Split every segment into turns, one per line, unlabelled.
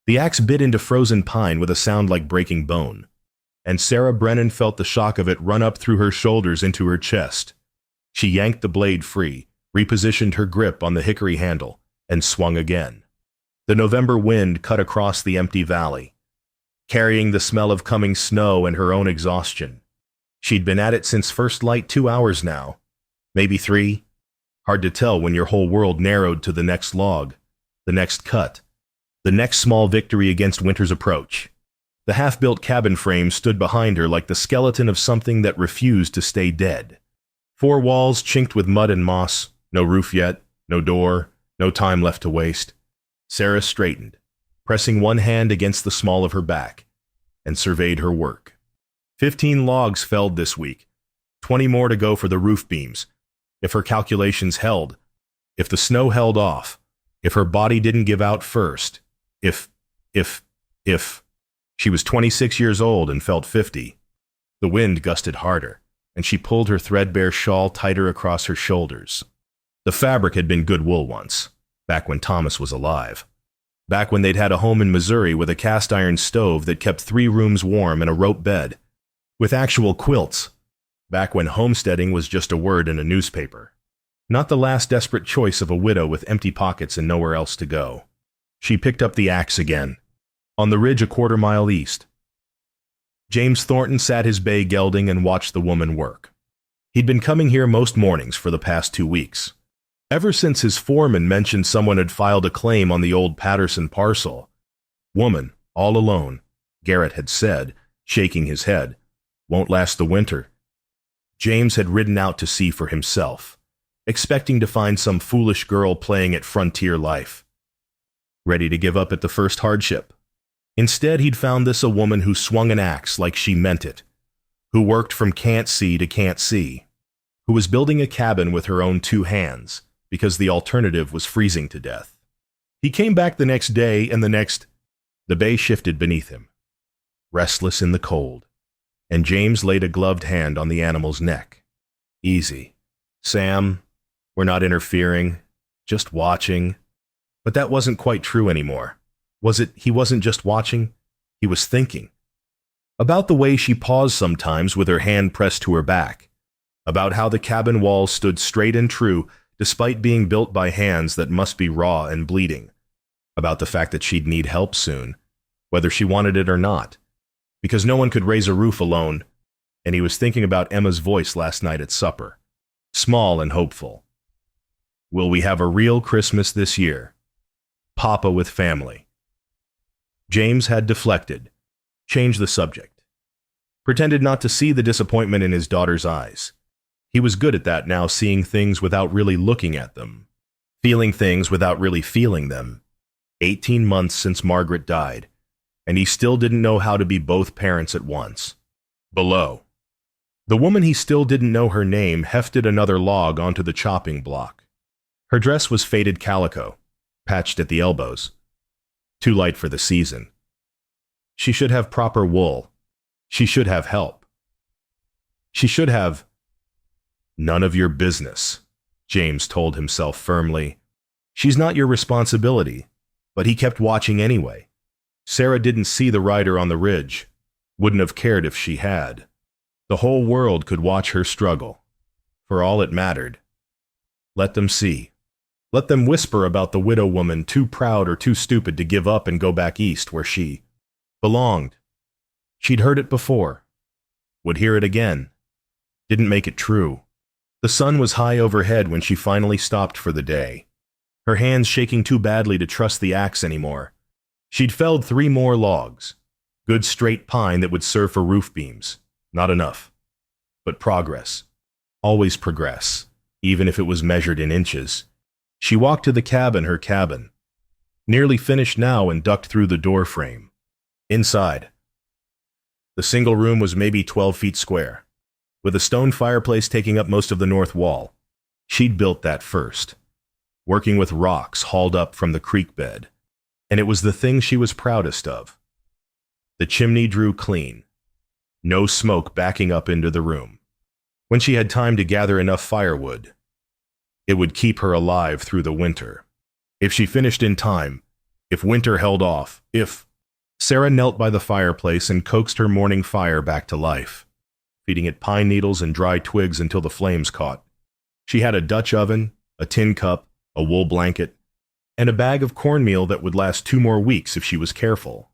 The axe bit into frozen pine with a sound like breaking bone, and Sarah Brennan felt the shock of it run up through her shoulders into her chest. She yanked the blade free, repositioned her grip on the hickory handle, and swung again. The November wind cut across the empty valley, carrying the smell of coming snow and her own exhaustion. She'd been at it since first light 2 hours now, maybe 3. Hard to tell when your whole world narrowed to the next log, the next cut, the next small victory against winter's approach. The half-built cabin frame stood behind her like the skeleton of something that refused to stay dead. 4 walls chinked with mud and moss, no roof yet, no door, no time left to waste. Sarah straightened, pressing one hand against the small of her back, and surveyed her work. 15 logs felled this week, 20 more to go for the roof beams. If her calculations held, if the snow held off, if her body didn't give out first, if. She was 26 years old and felt 50. The wind gusted harder, and she pulled her threadbare shawl tighter across her shoulders. The fabric had been good wool once, back when Thomas was alive. Back when they'd had a home in Missouri with a cast-iron stove that kept 3 rooms warm and a rope bed, with actual quilts. Back when homesteading was just a word in a newspaper. Not the last desperate choice of a widow with empty pockets and nowhere else to go. She picked up the axe again. On the ridge a quarter-mile east, James Thornton sat his bay gelding and watched the woman work. He'd been coming here most mornings for the past 2 weeks. Ever since his foreman mentioned someone had filed a claim on the old Patterson parcel. Woman, all alone, Garrett had said, shaking his head. Won't last the winter. James had ridden out to sea for himself, expecting to find some foolish girl playing at frontier life, ready to give up at the first hardship. Instead, he'd found this a woman who swung an axe like she meant it, who worked from can't see to can't see, who was building a cabin with her own 2 hands, because the alternative was freezing to death. He came back the next day, and the bay shifted beneath him, restless in the cold, and James laid a gloved hand on the animal's neck. Easy. Sam, we're not interfering, just watching. But that wasn't quite true anymore. Was it he wasn't just watching? He was thinking. About the way she paused sometimes with her hand pressed to her back. About how the cabin walls stood straight and true despite being built by hands that must be raw and bleeding. About the fact that she'd need help soon, whether she wanted it or not. Because no one could raise a roof alone, and he was thinking about Emma's voice last night at supper. Small and hopeful. Will we have a real Christmas this year? Papa with family. James had deflected, changed the subject, pretended not to see the disappointment in his daughter's eyes. He was good at that now, seeing things without really looking at them, feeling things without really feeling them. 18 months since Margaret died, and he still didn't know how to be both parents at once. Below, the woman he still didn't know her name hefted another log onto the chopping block. Her dress was faded calico, patched at the elbows. Too light for the season. She should have proper wool. She should have help. She should have... None of your business, James told himself firmly. She's not your responsibility, but he kept watching anyway. Sarah didn't see the rider on the ridge, wouldn't have cared if she had. The whole world could watch her struggle, for all it mattered. Let them see. Let them whisper about the widow woman too proud or too stupid to give up and go back east where she belonged. She'd heard it before. Would hear it again. Didn't make it true. The sun was high overhead when she finally stopped for the day, her hands shaking too badly to trust the axe anymore. She'd felled 3 more logs. Good straight pine that would serve for roof beams. Not enough. But progress. Always progress, even if it was measured in inches. She walked to the cabin, her cabin. Nearly finished now, and ducked through the door frame. Inside. The single room was maybe 12 feet square, with a stone fireplace taking up most of the north wall. She'd built that first, working with rocks hauled up from the creek bed, and it was the thing she was proudest of. The chimney drew clean, no smoke backing up into the room. When she had time to gather enough firewood, it would keep her alive through the winter. If she finished in time, If winter held off, if... Sarah knelt by the fireplace and coaxed her morning fire back to life, feeding it pine needles and dry twigs until the flames caught. She had a Dutch oven, a tin cup, a wool blanket, and a bag of cornmeal that would last 2 more weeks if she was careful.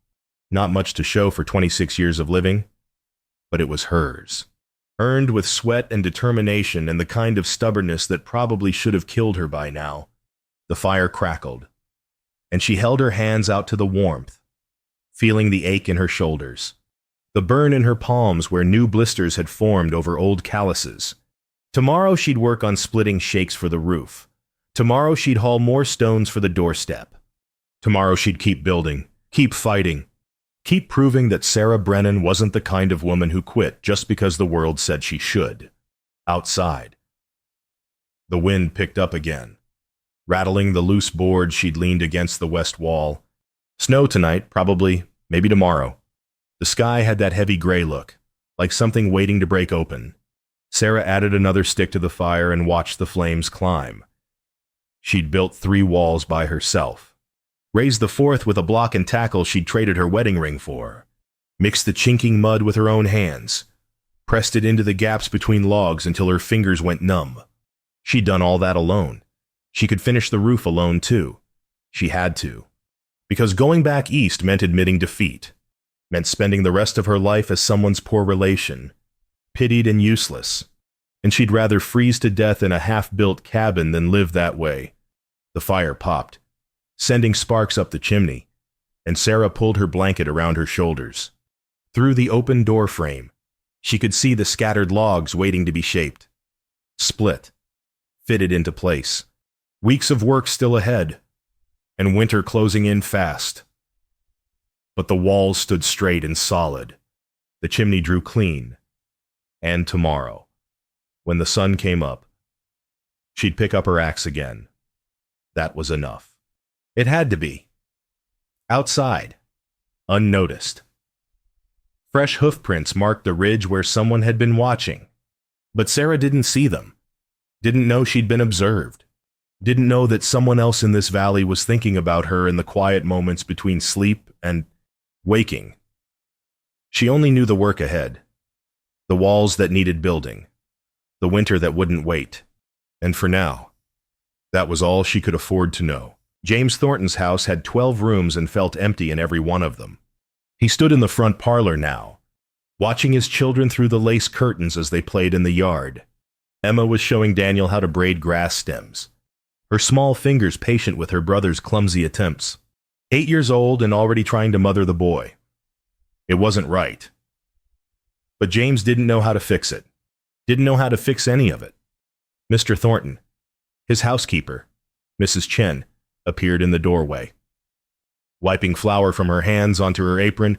Not much to show for 26 years of living, but it was hers. Earned with sweat and determination and the kind of stubbornness that probably should have killed her by now. The fire crackled, and she held her hands out to the warmth, feeling the ache in her shoulders, the burn in her palms where new blisters had formed over old calluses. Tomorrow she'd work on splitting shakes for the roof. Tomorrow she'd haul more stones for the doorstep. Tomorrow she'd keep building, keep fighting, keep proving that Sarah Brennan wasn't the kind of woman who quit just because the world said she should. Outside, the wind picked up again, rattling the loose boards she'd leaned against the west wall. Snow tonight, probably, maybe tomorrow. The sky had that heavy gray look, like something waiting to break open. Sarah added another stick to the fire and watched the flames climb. She'd built 3 walls by herself, raised the 4th with a block and tackle she'd traded her wedding ring for, mixed the chinking mud with her own hands, pressed it into the gaps between logs until her fingers went numb. She'd done all that alone. She could finish the roof alone, too. She had to. Because going back east meant admitting defeat, meant spending the rest of her life as someone's poor relation, pitied and useless, and she'd rather freeze to death in a half-built cabin than live that way. The fire popped, sending sparks up the chimney, and Sarah pulled her blanket around her shoulders. Through the open door frame, she could see the scattered logs waiting to be shaped, split, fitted into place. Weeks of work still ahead, and winter closing in fast. But the walls stood straight and solid. The chimney drew clean. And tomorrow, when the sun came up, she'd pick up her axe again. That was enough. It had to be. Outside, unnoticed. Fresh hoofprints marked the ridge where someone had been watching. But Sarah didn't see them. Didn't know she'd been observed. Didn't know that someone else in this valley was thinking about her in the quiet moments between sleep and waking. She only knew the work ahead, the walls that needed building, the winter that wouldn't wait. And for now, that was all she could afford to know. James Thornton's house had 12 rooms and felt empty in every one of them. He stood in the front parlor now, watching his children through the lace curtains as they played in the yard. Emma was showing Daniel how to braid grass stems, her small fingers patient with her brother's clumsy attempts. 8 years old and already trying to mother the boy. It wasn't right. But James didn't know how to fix it. Didn't know how to fix any of it. Mr. Thornton, his housekeeper, Mrs. Chen, appeared in the doorway. Wiping flour from her hands onto her apron,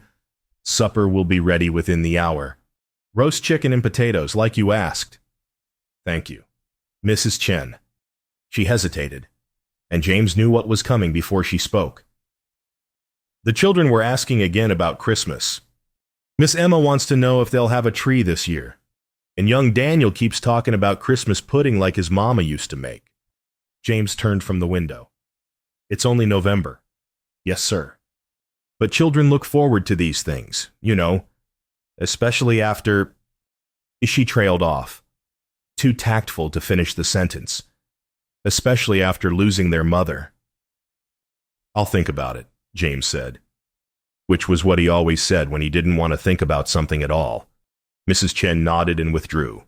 "Supper will be ready within the hour. Roast chicken and potatoes, like you asked." "Thank you, Mrs. Chen." She hesitated, and James knew what was coming before she spoke. The children were asking again about Christmas. "Miss Emma wants to know if they'll have a tree this year. And young Daniel keeps talking about Christmas pudding like his mama used to make." James turned from the window. "It's only November." "Yes, sir. But children look forward to these things, you know, especially after—" She trailed off, too tactful to finish the sentence. "Especially after losing their mother." "I'll think about it," James said, which was what he always said when he didn't want to think about something at all. Mrs. Chen nodded and withdrew,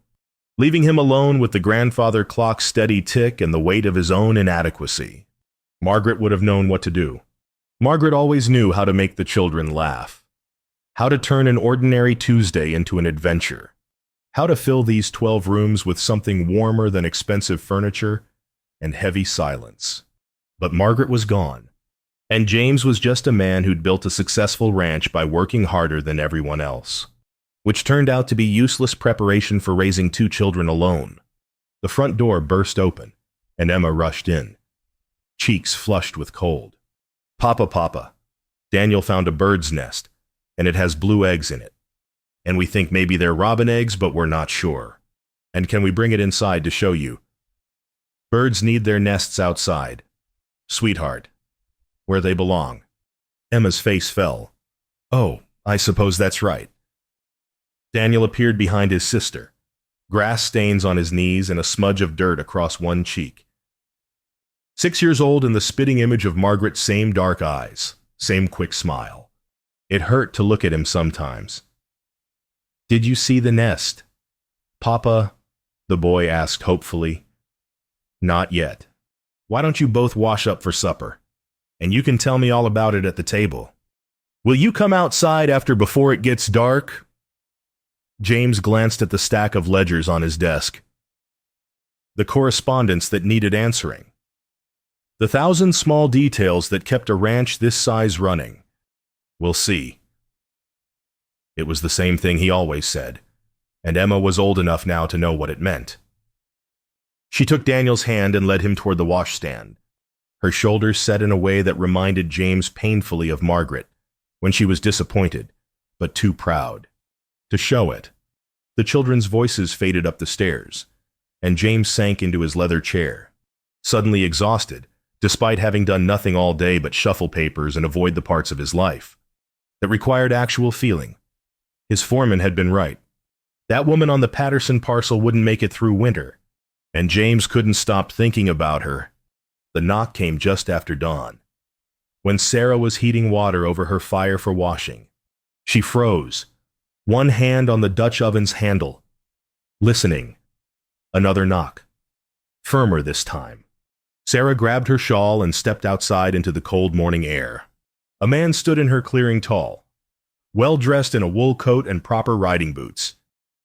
leaving him alone with the grandfather clock's steady tick and the weight of his own inadequacy. Margaret would have known what to do. Margaret always knew how to make the children laugh, how to turn an ordinary Tuesday into an adventure, how to fill these 12 rooms with something warmer than expensive furniture and heavy silence. But Margaret was gone, and James was just a man who'd built a successful ranch by working harder than everyone else, which turned out to be useless preparation for raising 2 children alone. The front door burst open, and Emma rushed in, cheeks flushed with cold. Papa, Daniel found a bird's nest, and it has blue eggs in it. And we think maybe they're robin eggs, but we're not sure. And can we bring it inside to show you? Birds need their nests outside. Sweetheart, where they belong. Emma's face fell. Oh, I suppose that's right. Daniel appeared behind his sister, grass stains on his knees and a smudge of dirt across one cheek. 6 years old and the spitting image of Margaret's same dark eyes, same quick smile. It hurt to look at him sometimes. Did you see the nest? Papa, the boy asked hopefully. Not yet. Why don't you both wash up for supper? And you can tell me all about it at the table. Will you come outside before it gets dark? James glanced at the stack of ledgers on his desk. The correspondence that needed answering. The 1,000 small details that kept a ranch this size running. We'll see. It was the same thing he always said, and Emma was old enough now to know what it meant. She took Daniel's hand and led him toward the washstand, her shoulders set in a way that reminded James painfully of Margaret, when she was disappointed, but too proud to show it. The children's voices faded up the stairs, and James sank into his leather chair, suddenly exhausted, despite having done nothing all day but shuffle papers and avoid the parts of his life that required actual feeling. His foreman had been right. That woman on the Patterson parcel wouldn't make it through winter, and James couldn't stop thinking about her. The knock came just after dawn, when Sarah was heating water over her fire for washing. She froze, one hand on the Dutch oven's handle, listening. Another knock, firmer this time. Sarah grabbed her shawl and stepped outside into the cold morning air. A man stood in her clearing tall, well-dressed in a wool coat and proper riding boots,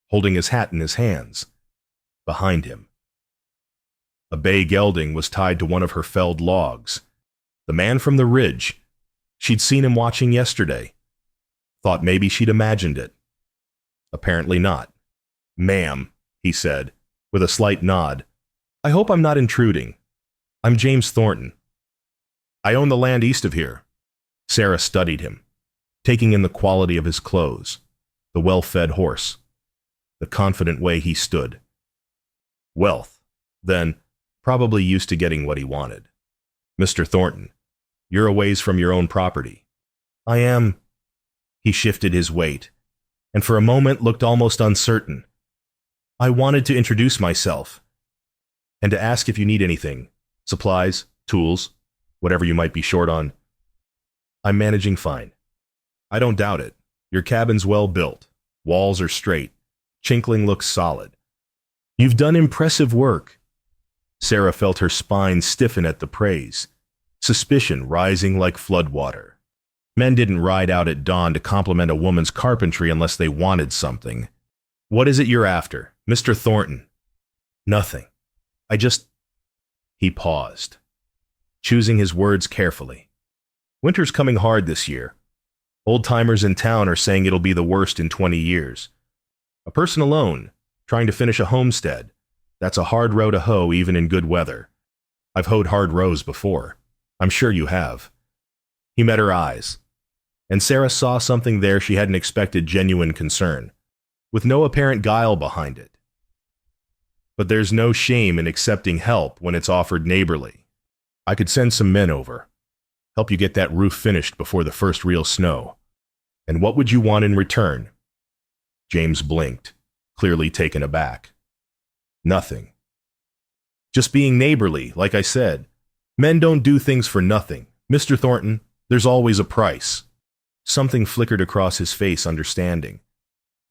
holding his hat in his hands. Behind him, a bay gelding was tied to one of her felled logs. The man from the ridge. She'd seen him watching yesterday. Thought maybe she'd imagined it. Apparently not. Ma'am, he said, with a slight nod. I hope I'm not intruding. I'm James Thornton. I own the land east of here. Sarah studied him, taking in the quality of his clothes, the well-fed horse, the confident way he stood. Wealth, then, probably used to getting what he wanted. Mr. Thornton, you're a ways from your own property. I am. He shifted his weight, and for a moment looked almost uncertain. I wanted to introduce myself, and to ask if you need anything. Supplies, tools, whatever you might be short on. I'm managing fine. I don't doubt it. Your cabin's well built. Walls are straight. Chinkling looks solid. You've done impressive work. Sarah felt her spine stiffen at the praise, suspicion rising like floodwater. Men didn't ride out at dawn to compliment a woman's carpentry unless they wanted something. What is it you're after, Mr. Thornton? Nothing. I just... He paused, choosing his words carefully. Winter's coming hard this year. Old-timers in town are saying it'll be the worst in 20 years. A person alone, trying to finish a homestead, that's a hard row to hoe even in good weather. I've hoed hard rows before. I'm sure you have. He met her eyes, and Sarah saw something there she hadn't expected: genuine concern, with no apparent guile behind it. But there's no shame in accepting help when it's offered neighborly. I could send some men over, help you get that roof finished before the first real snow. And what would you want in return? James blinked, clearly taken aback. Nothing. Just being neighborly, like I said. Men don't do things for nothing. Mr. Thornton, there's always a price. Something flickered across his face, understanding.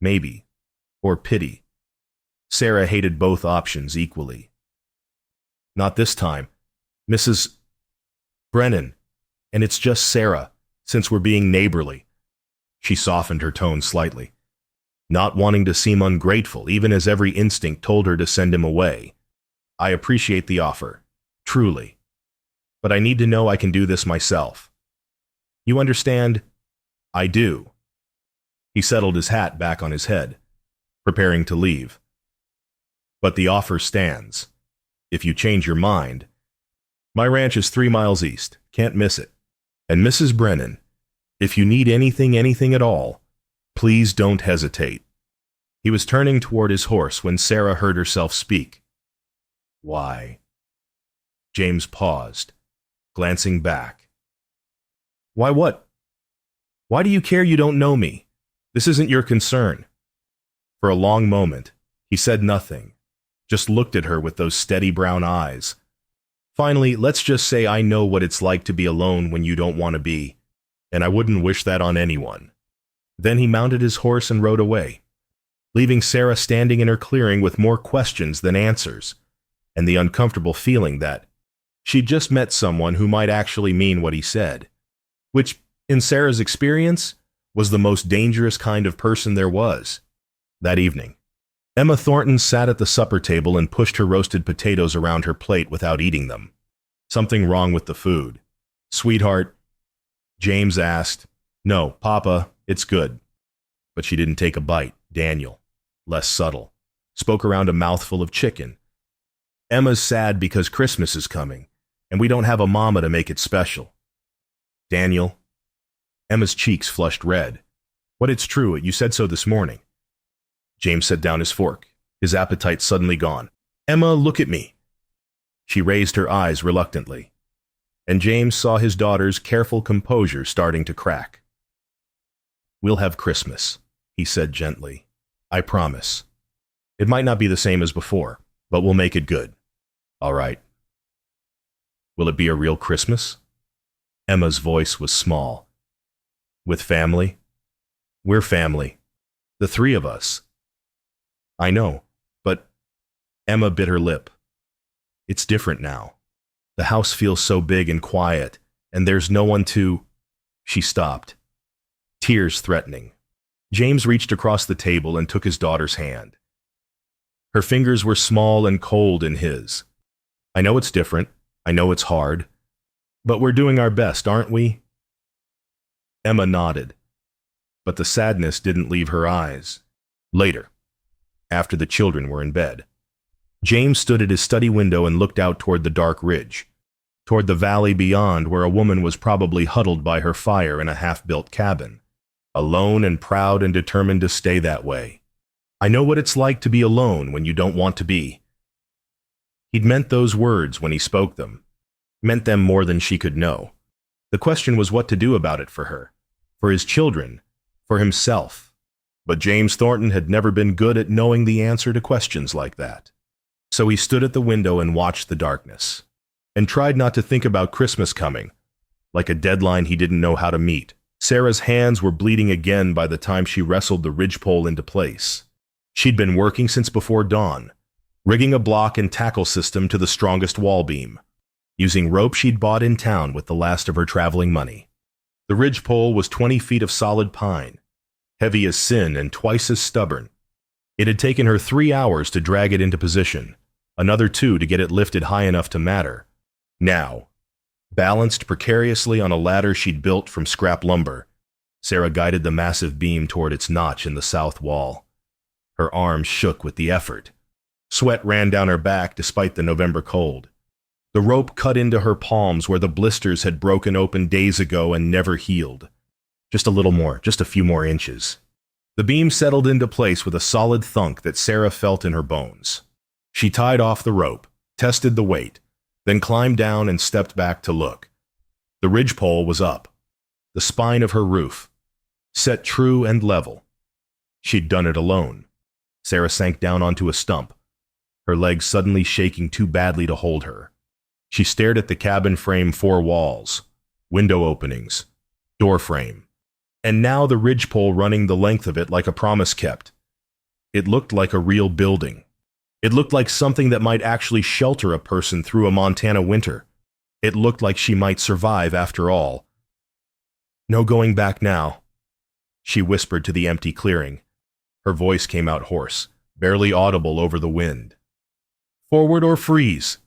Maybe. Or pity. Sarah hated both options equally. Not this time. Mrs. Brennan. And it's just Sarah, since we're being neighborly. She softened her tone slightly, not wanting to seem ungrateful, even as every instinct told her to send him away. I appreciate the offer, truly. But I need to know I can do this myself. You understand? I do. He settled his hat back on his head, preparing to leave. But the offer stands. If you change your mind, my ranch is 3 miles east. Can't miss it. And Mrs. Brennan, if you need anything at all, please don't hesitate. He was turning toward his horse when Sarah heard herself speak. Why? James paused, glancing back. Why what? Why do you care? You don't know me. This isn't your concern. For a long moment, he said nothing, just looked at her with those steady brown eyes. Finally, let's just say I know what it's like to be alone when you don't want to be, and I wouldn't wish that on anyone. Then he mounted his horse and rode away, leaving Sarah standing in her clearing with more questions than answers, and the uncomfortable feeling that she'd just met someone who might actually mean what he said, which, in Sarah's experience, was the most dangerous kind of person there was. That evening, Emma Thornton sat at the supper table and pushed her roasted potatoes around her plate without eating them. Something wrong with the food. Sweetheart, James asked. No, Papa, it's good. But she didn't take a bite. Daniel, less subtle, spoke around a mouthful of chicken. Emma's sad because Christmas is coming, and we don't have a mama to make it special. Daniel. Emma's cheeks flushed red. But it's true, you said so this morning. James set down his fork, his appetite suddenly gone. Emma, look at me. She raised her eyes reluctantly, and James saw his daughter's careful composure starting to crack. We'll have Christmas, he said gently. I promise. It might not be the same as before, but we'll make it good. All right. Will it be a real Christmas? Emma's voice was small. With family? We're family. The three of us. I know, but Emma bit her lip. It's different now. The house feels so big and quiet, and there's no one to... She stopped, tears threatening. James reached across the table and took his daughter's hand. Her fingers were small and cold in his. I know it's different. I know it's hard. But we're doing our best, aren't we? Emma nodded, but the sadness didn't leave her eyes. Later, after the children were in bed, James stood at his study window and looked out toward the dark ridge, toward the valley beyond where a woman was probably huddled by her fire in a half-built cabin, alone and proud and determined to stay that way. I know what it's like to be alone when you don't want to be. He'd meant those words when he spoke them, meant them more than she could know. The question was what to do about it for her, for his children, for himself. But James Thornton had never been good at knowing the answer to questions like that. So he stood at the window and watched the darkness, and tried not to think about Christmas coming, like a deadline he didn't know how to meet. Sarah's hands were bleeding again by the time she wrestled the ridgepole into place. She'd been working since before dawn, rigging a block and tackle system to the strongest wall beam, using rope she'd bought in town with the last of her traveling money. The ridgepole was 20 feet of solid pine, heavy as sin and twice as stubborn. It had taken her 3 hours to drag it into position, another 2 to get it lifted high enough to matter. Now, balanced precariously on a ladder she'd built from scrap lumber, Sarah guided the massive beam toward its notch in the south wall. Her arms shook with the effort. Sweat ran down her back despite the November cold. The rope cut into her palms where the blisters had broken open days ago and never healed. Just a little more, just a few more inches. The beam settled into place with a solid thunk that Sarah felt in her bones. She tied off the rope, tested the weight, then climbed down and stepped back to look. The ridgepole was up, the spine of her roof, set true and level. She'd done it alone. Sarah sank down onto a stump, her legs suddenly shaking too badly to hold her. She stared at the cabin frame 4 walls, window openings, door frame, and now the ridgepole running the length of it like a promise kept. It looked like a real building. It looked like something that might actually shelter a person through a Montana winter. It looked like she might survive after all. No going back now, she whispered to the empty clearing. Her voice came out hoarse, barely audible over the wind. Forward or freeze.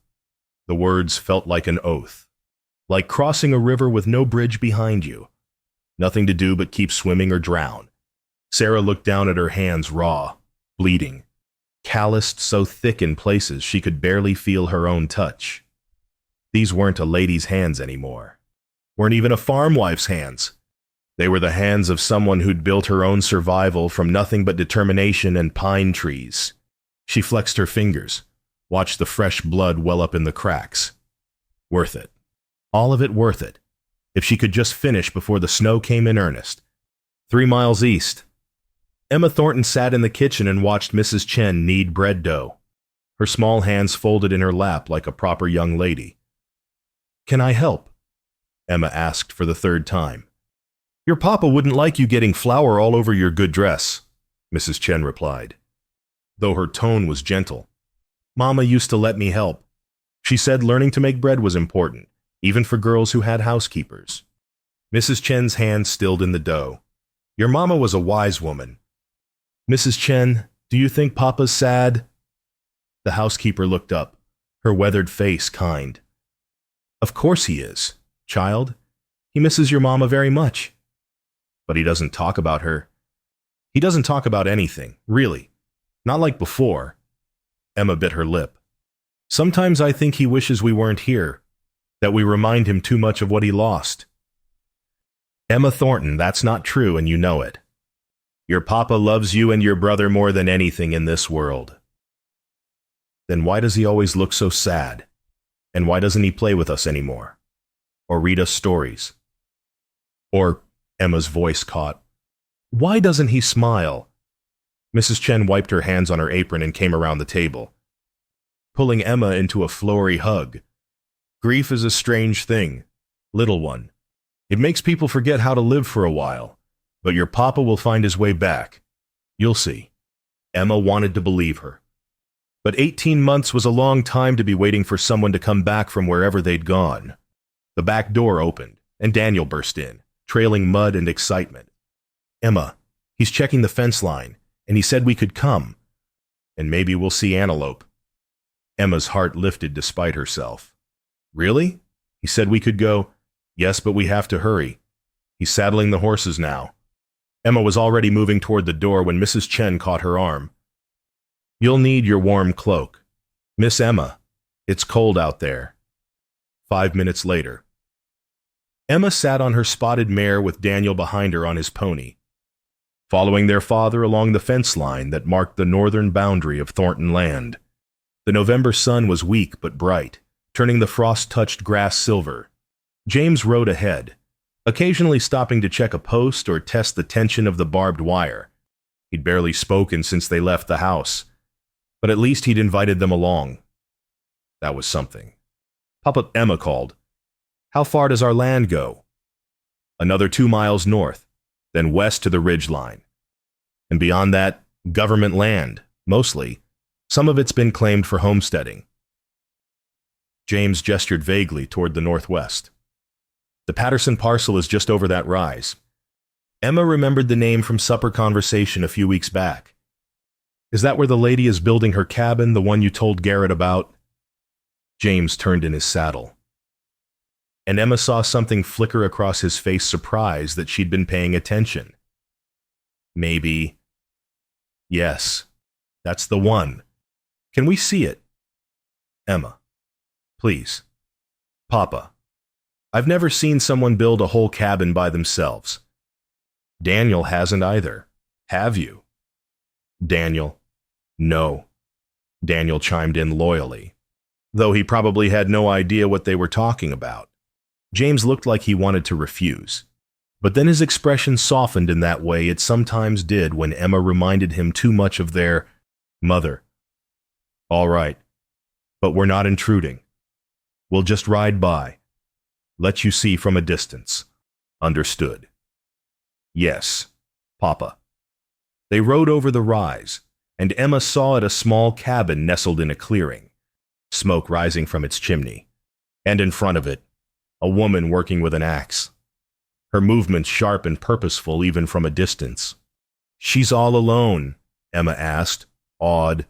The words felt like an oath, like crossing a river with no bridge behind you. Nothing to do but keep swimming or drown. Sarah looked down at her hands raw, bleeding, calloused so thick in places she could barely feel her own touch. These weren't a lady's hands anymore. Weren't even a farm wife's hands. They were the hands of someone who'd built her own survival from nothing but determination and pine trees. She flexed her fingers, watched the fresh blood well up in the cracks. Worth it. All of it worth it. If she could just finish before the snow came in earnest. 3 miles east. Emma Thornton sat in the kitchen and watched Mrs. Chen knead bread dough, her small hands folded in her lap like a proper young lady. "Can I help?" Emma asked for the third time. "Your papa wouldn't like you getting flour all over your good dress," Mrs. Chen replied, though her tone was gentle. "Mama used to let me help. She said learning to make bread was important, even for girls who had housekeepers." Mrs. Chen's hand stilled in the dough. "Your mama was a wise woman." "Mrs. Chen, do you think Papa's sad?" The housekeeper looked up, her weathered face kind. "Of course he is, child. He misses your mama very much. But he doesn't talk about her. He doesn't talk about anything, really. Not like before." Emma bit her lip. "Sometimes I think he wishes we weren't here, that we remind him too much of what he lost." "Emma Thornton, that's not true, and you know it. Your papa loves you and your brother more than anything in this world." "Then why does he always look so sad? And why doesn't he play with us anymore? Or read us stories? Or," Emma's voice caught, "why doesn't he smile?" Mrs. Chen wiped her hands on her apron and came around the table, pulling Emma into a flowery hug. "Grief is a strange thing, little one. It makes people forget how to live for a while, but your papa will find his way back. You'll see." Emma wanted to believe her. But 18 months was a long time to be waiting for someone to come back from wherever they'd gone. The back door opened, and Daniel burst in, trailing mud and excitement. "Emma, he's checking the fence line, and he said we could come. And maybe we'll see antelope." Emma's heart lifted despite herself. "Really? He said we could go?" "Yes, but we have to hurry. He's saddling the horses now." Emma was already moving toward the door when Mrs. Chen caught her arm. "You'll need your warm cloak. Miss Emma, it's cold out there." 5 minutes later. Emma sat on her spotted mare with Daniel behind her on his pony, following their father along the fence line that marked the northern boundary of Thornton land. The November sun was weak but bright, turning the frost-touched grass silver. James rode ahead, occasionally stopping to check a post or test the tension of the barbed wire. He'd barely spoken since they left the house, but at least he'd invited them along. That was something. Papa, Emma called. "How far does our land go?" "Another 2 miles north, then west to the ridge line. And beyond that, government land, mostly. Some of it's been claimed for homesteading." James gestured vaguely toward the northwest. "The Patterson parcel is just over that rise." Emma remembered the name from supper conversation a few weeks back. "Is that where the lady is building her cabin, the one you told Garrett about?" James turned in his saddle, and Emma saw something flicker across his face, surprised that she'd been paying attention. "Maybe. Yes, that's the one. Can we see it?" "Emma, please." "Papa, I've never seen someone build a whole cabin by themselves." "Daniel hasn't either. Have you?" "Daniel, no." Daniel chimed in loyally, though he probably had no idea what they were talking about. James looked like he wanted to refuse, but then his expression softened in that way it sometimes did when Emma reminded him too much of their mother. "All right, but we're not intruding. We'll just ride by. Let you see from a distance. Understood?" "Yes, Papa." They rode over the rise, and Emma saw it a small cabin nestled in a clearing, smoke rising from its chimney, and in front of it, a woman working with an axe, her movements sharp and purposeful even from a distance. "She's all alone?" Emma asked, awed.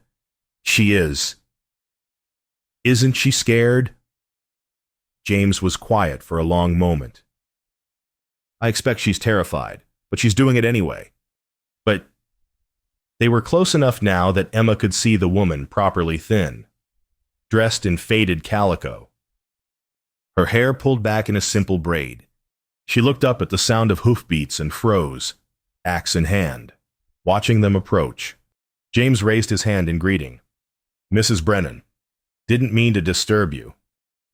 "She is." "Isn't she scared?" James was quiet for a long moment. "I expect she's terrified, but she's doing it anyway." But they were close enough now that Emma could see the woman properly thin, dressed in faded calico, her hair pulled back in a simple braid. She looked up at the sound of hoofbeats and froze, axe in hand, watching them approach. James raised his hand in greeting. "Mrs. Brennan, didn't mean to disturb you.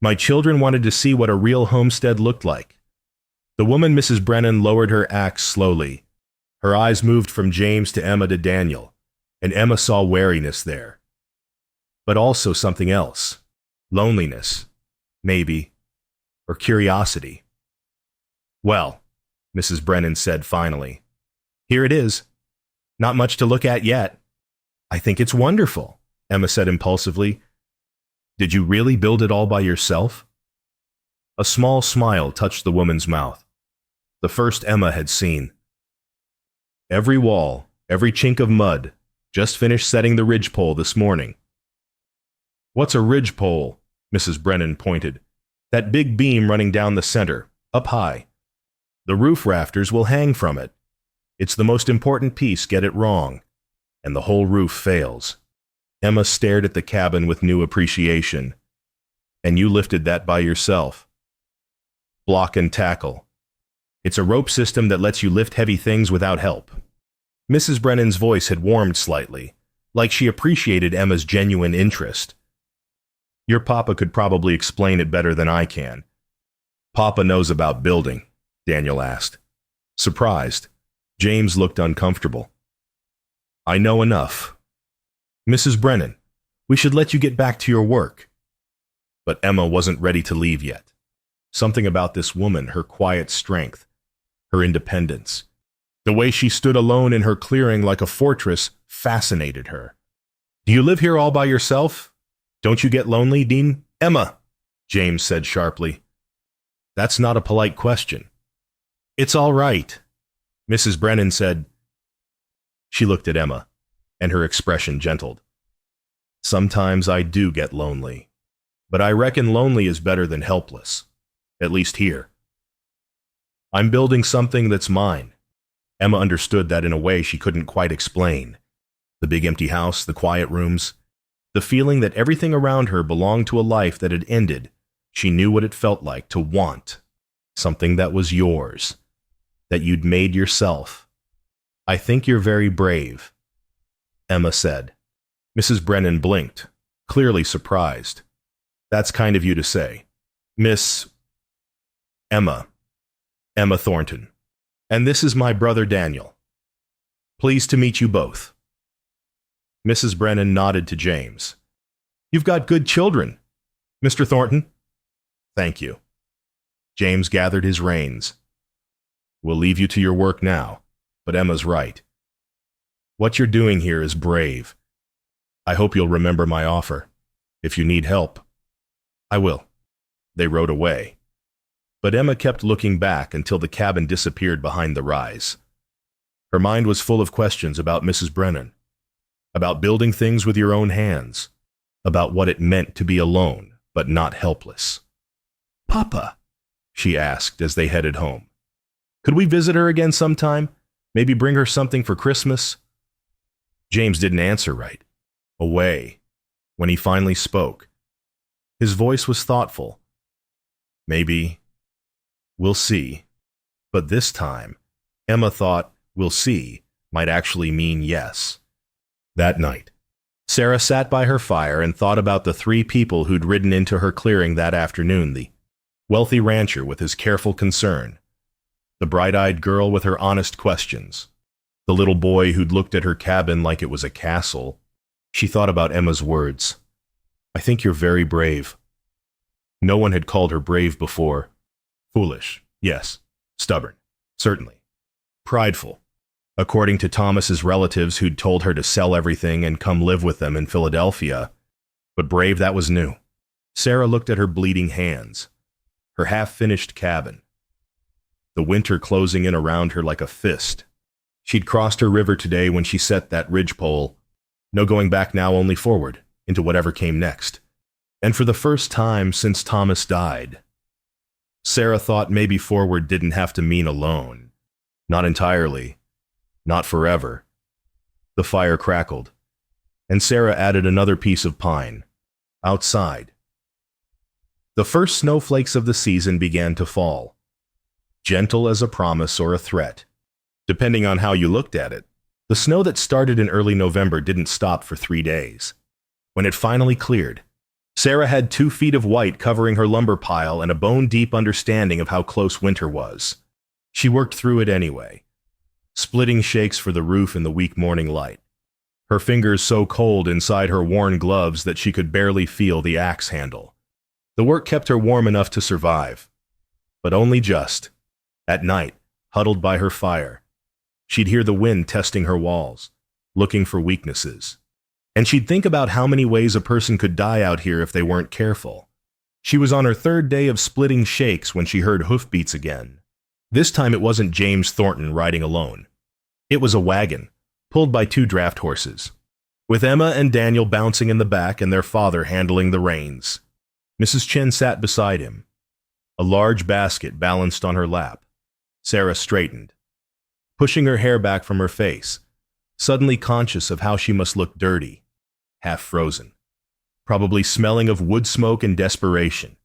My children wanted to see what a real homestead looked like. The woman, Mrs. Brennan, lowered her axe slowly. Her eyes moved from James to Emma to Daniel, and Emma saw wariness there. But also something else. Loneliness, maybe, or curiosity. Well, Mrs. Brennan said finally, here it is. Not much to look at yet. I think it's wonderful, Emma said impulsively. Did you really build it all by yourself? A small smile touched the woman's mouth, the first Emma had seen. Every wall, every chink of mud, just finished setting the ridgepole this morning. What's a ridgepole? Mrs. Brennan pointed. That big beam running down the center, up high. The roof rafters will hang from it. It's the most important piece, get it wrong, and the whole roof fails. Emma stared at the cabin with new appreciation. And you lifted that by yourself. Block and tackle. It's a rope system that lets you lift heavy things without help. Mrs. Brennan's voice had warmed slightly, like she appreciated Emma's genuine interest. Your papa could probably explain it better than I can. Papa knows about building, Daniel asked. Surprised, James looked uncomfortable. I know enough. Mrs. Brennan, we should let you get back to your work. But Emma wasn't ready to leave yet. Something about this woman, her quiet strength, her independence, the way she stood alone in her clearing like a fortress, fascinated her. Do you live here all by yourself? Don't you get lonely, Dean? Emma, James said sharply. That's not a polite question. It's all right, Mrs. Brennan said. She looked at Emma, and her expression gentled. Sometimes I do get lonely, but I reckon lonely is better than helpless, at least here. I'm building something that's mine. Emma understood that in a way she couldn't quite explain. The big empty house, the quiet rooms, the feeling that everything around her belonged to a life that had ended. She knew what it felt like to want something that was yours, that you'd made yourself. I think you're very brave, Emma said. Mrs. Brennan blinked, clearly surprised. That's kind of you to say. Miss Emma Thornton. And this is my brother Daniel. Pleased to meet you both. Mrs. Brennan nodded to James. You've got good children, Mr. Thornton. Thank you. James gathered his reins. We'll leave you to your work now, but Emma's right. What you're doing here is brave. I hope you'll remember my offer. If you need help, I will. They rode away. But Emma kept looking back until the cabin disappeared behind the rise. Her mind was full of questions about Mrs. Brennan, about building things with your own hands, about what it meant to be alone but not helpless. Papa, she asked as they headed home. Could we visit her again sometime? Maybe bring her something for Christmas? James didn't answer right. Away, when he finally spoke. His voice was thoughtful. Maybe. We'll see. But this time, Emma thought we'll see might actually mean yes. That night, Sarah sat by her fire and thought about the 3 people who'd ridden into her clearing that afternoon, the wealthy rancher with his careful concern, the bright-eyed girl with her honest questions, the little boy who'd looked at her cabin like it was a castle. She thought about Emma's words. I think you're very brave. No one had called her brave before. Foolish, yes. Stubborn, certainly. Prideful, according to Thomas's relatives who'd told her to sell everything and come live with them in Philadelphia. But brave, that was new. Sarah looked at her bleeding hands, her half-finished cabin, the winter closing in around her like a fist. She'd crossed her river today when she set that ridgepole. No going back now, only forward, into whatever came next. And for the first time since Thomas died, Sarah thought maybe forward didn't have to mean alone. Not entirely. Not forever. The fire crackled, and Sarah added another piece of pine. Outside. The first snowflakes of the season began to fall, gentle as a promise or a threat, depending on how you looked at it. The snow that started in early November didn't stop for 3 days. When it finally cleared, Sarah had 2 feet of white covering her lumber pile and a bone-deep understanding of how close winter was. She worked through it anyway, splitting shakes for the roof in the weak morning light, her fingers so cold inside her worn gloves that she could barely feel the axe handle. The work kept her warm enough to survive, but only just. At night, huddled by her fire, she'd hear the wind testing her walls, looking for weaknesses. And she'd think about how many ways a person could die out here if they weren't careful. She was on her third day of splitting shakes when she heard hoofbeats again. This time it wasn't James Thornton riding alone. It was a wagon, pulled by 2 draft horses, with Emma and Daniel bouncing in the back and their father handling the reins. Mrs. Chen sat beside him, a large basket balanced on her lap. Sarah straightened, pushing her hair back from her face, suddenly conscious of how she must look dirty, half frozen, probably smelling of wood smoke and desperation.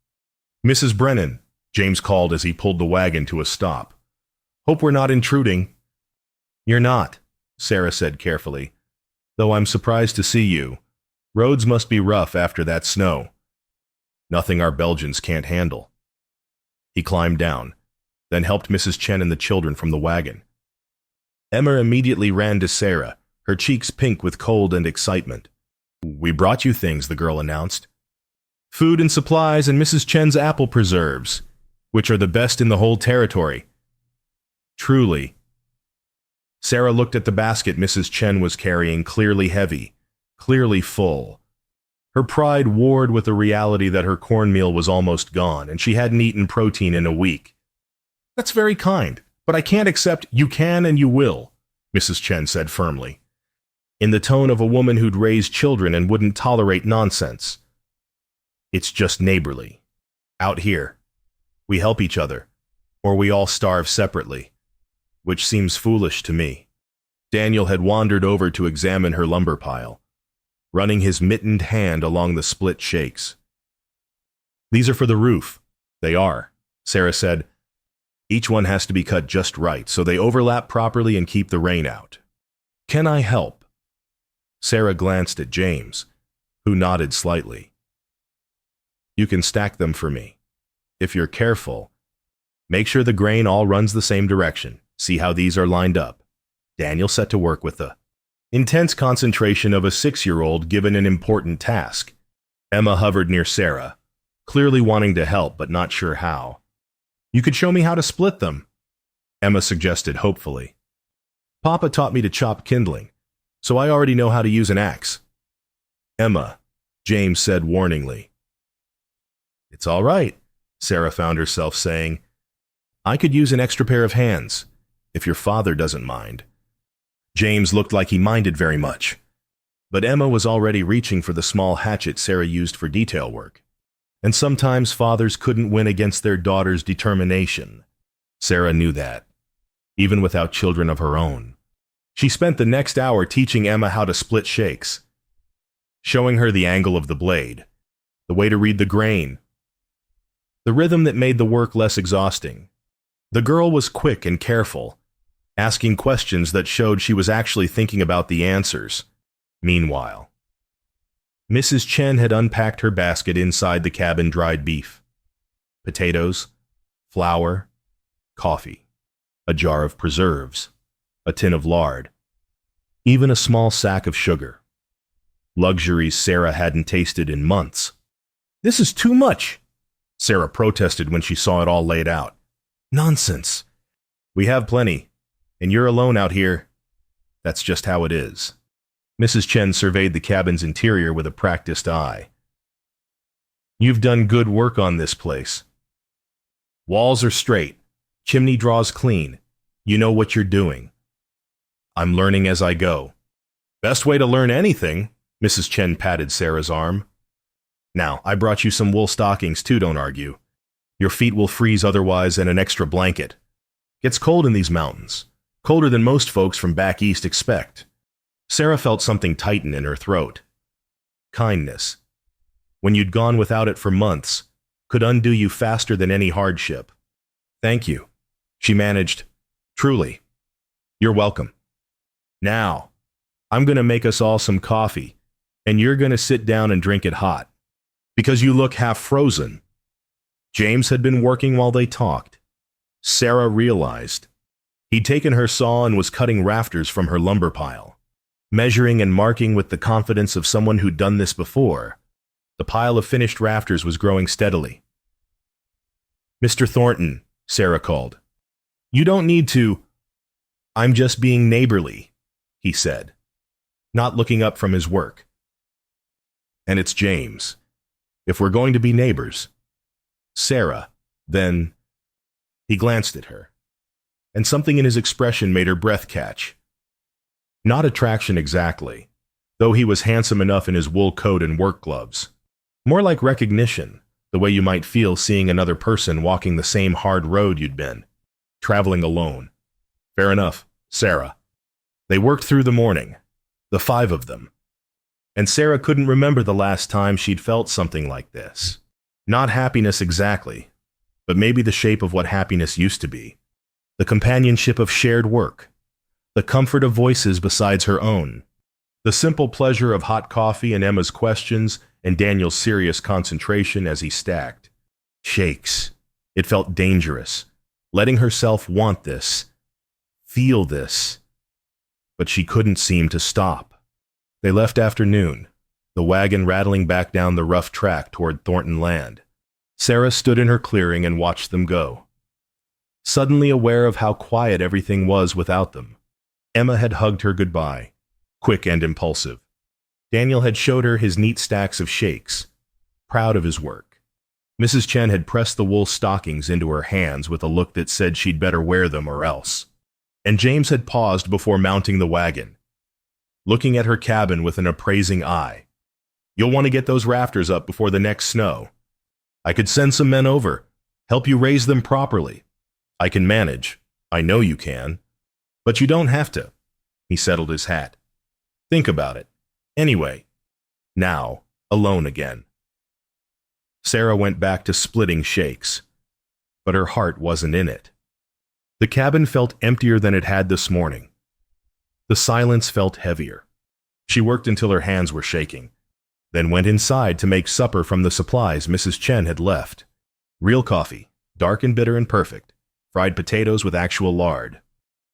"Mrs. Brennan," James called as he pulled the wagon to a stop. "Hope we're not intruding." "You're not," Sarah said carefully, "though I'm surprised to see you. Roads must be rough after that snow. Nothing our Belgians can't handle." He climbed down, then helped Mrs. Chen and the children from the wagon. Emma immediately ran to Sarah, her cheeks pink with cold and excitement. "We brought you things," the girl announced. "Food and supplies and Mrs. Chen's apple preserves, which are the best in the whole territory." "Truly." Sarah looked at the basket Mrs. Chen was carrying, clearly heavy, clearly full. Her pride warred with the reality that her cornmeal was almost gone, and she hadn't eaten protein in a week. "That's very kind, but I can't accept—" "You can and you will," Mrs. Chen said firmly, in the tone of a woman who'd raised children and wouldn't tolerate nonsense. "It's just neighborly. Out here, we help each other, or we all starve separately, which seems foolish to me." Daniel had wandered over to examine her lumber pile, running his mittened hand along the split shakes. "These are for the roof." "They are," Sarah said. "Each one has to be cut just right, so they overlap properly and keep the rain out." "Can I help?" Sarah glanced at James, who nodded slightly. "You can stack them for me. If you're careful, make sure the grain all runs the same direction. See how these are lined up." Daniel set to work with the intense concentration of a 6-year-old given an important task. Emma hovered near Sarah, clearly wanting to help but not sure how. "You could show me how to split them," Emma suggested hopefully. "Papa taught me to chop kindling, so I already know how to use an axe." "Emma," James said warningly. "It's all right," Sarah found herself saying. "I could use an extra pair of hands, if your father doesn't mind." James looked like he minded very much, but Emma was already reaching for the small hatchet Sarah used for detail work. And sometimes fathers couldn't win against their daughter's determination. Sarah knew that, even without children of her own. She spent the next hour teaching Emma how to split shakes, showing her the angle of the blade, the way to read the grain, the rhythm that made the work less exhausting. The girl was quick and careful, asking questions that showed she was actually thinking about the answers. Meanwhile, Mrs. Chen had unpacked her basket inside the cabin dried beef, potatoes, flour, coffee, a jar of preserves, a tin of lard, even a small sack of sugar. Luxuries Sarah hadn't tasted in months. "This is too much," Sarah protested when she saw it all laid out. "Nonsense. We have plenty, and you're alone out here. That's just how it is." Mrs. Chen surveyed the cabin's interior with a practiced eye. "You've done good work on this place. Walls are straight, chimney draws clean. You know what you're doing." "I'm learning as I go." "Best way to learn anything," Mrs. Chen patted Sarah's arm. "Now, I brought you some wool stockings too, don't argue. Your feet will freeze otherwise, and an extra blanket. Gets cold in these mountains, colder than most folks from back east expect." Sarah felt something tighten in her throat. Kindness, when you'd gone without it for months, could undo you faster than any hardship. "Thank you," she managed. "Truly. You're welcome. Now, I'm going to make us all some coffee, and you're going to sit down and drink it hot, because you look half frozen." James had been working while they talked, Sarah realized. He'd taken her saw and was cutting rafters from her lumber pile. Measuring and marking with the confidence of someone who'd done this before, the pile of finished rafters was growing steadily. "Mr. Thornton," Sarah called. "You don't need to—" "I'm just being neighborly," he said, not looking up from his work. "And it's James. If we're going to be neighbors, Sarah, then—" He glanced at her, and something in his expression made her breath catch. Not attraction exactly, though he was handsome enough in his wool coat and work gloves. More like recognition, the way you might feel seeing another person walking the same hard road you'd been, traveling alone. Fair enough, Sarah. They worked through the morning, the 5 of them. And Sarah couldn't remember the last time she'd felt something like this. Not happiness exactly, but maybe the shape of what happiness used to be. The companionship of shared work, the comfort of voices besides her own, the simple pleasure of hot coffee and Emma's questions and Daniel's serious concentration as he stacked. Shakes. It felt dangerous, letting herself want this, feel this. But she couldn't seem to stop. They left after noon, the wagon rattling back down the rough track toward Thornton Land. Sarah stood in her clearing and watched them go, suddenly aware of how quiet everything was without them. Emma had hugged her goodbye, quick and impulsive. Daniel had showed her his neat stacks of shakes, proud of his work. Mrs. Chen had pressed the wool stockings into her hands with a look that said she'd better wear them or else. And James had paused before mounting the wagon, looking at her cabin with an appraising eye. "You'll want to get those rafters up before the next snow. I could send some men over, help you raise them properly. I can manage. I know you can. But you don't have to." He settled his hat. "Think about it. Anyway, now, alone again." Sarah went back to splitting shakes, but her heart wasn't in it. The cabin felt emptier than it had this morning. The silence felt heavier. She worked until her hands were shaking, then went inside to make supper from the supplies Mrs. Chen had left. Real coffee, dark and bitter and perfect, fried potatoes with actual lard,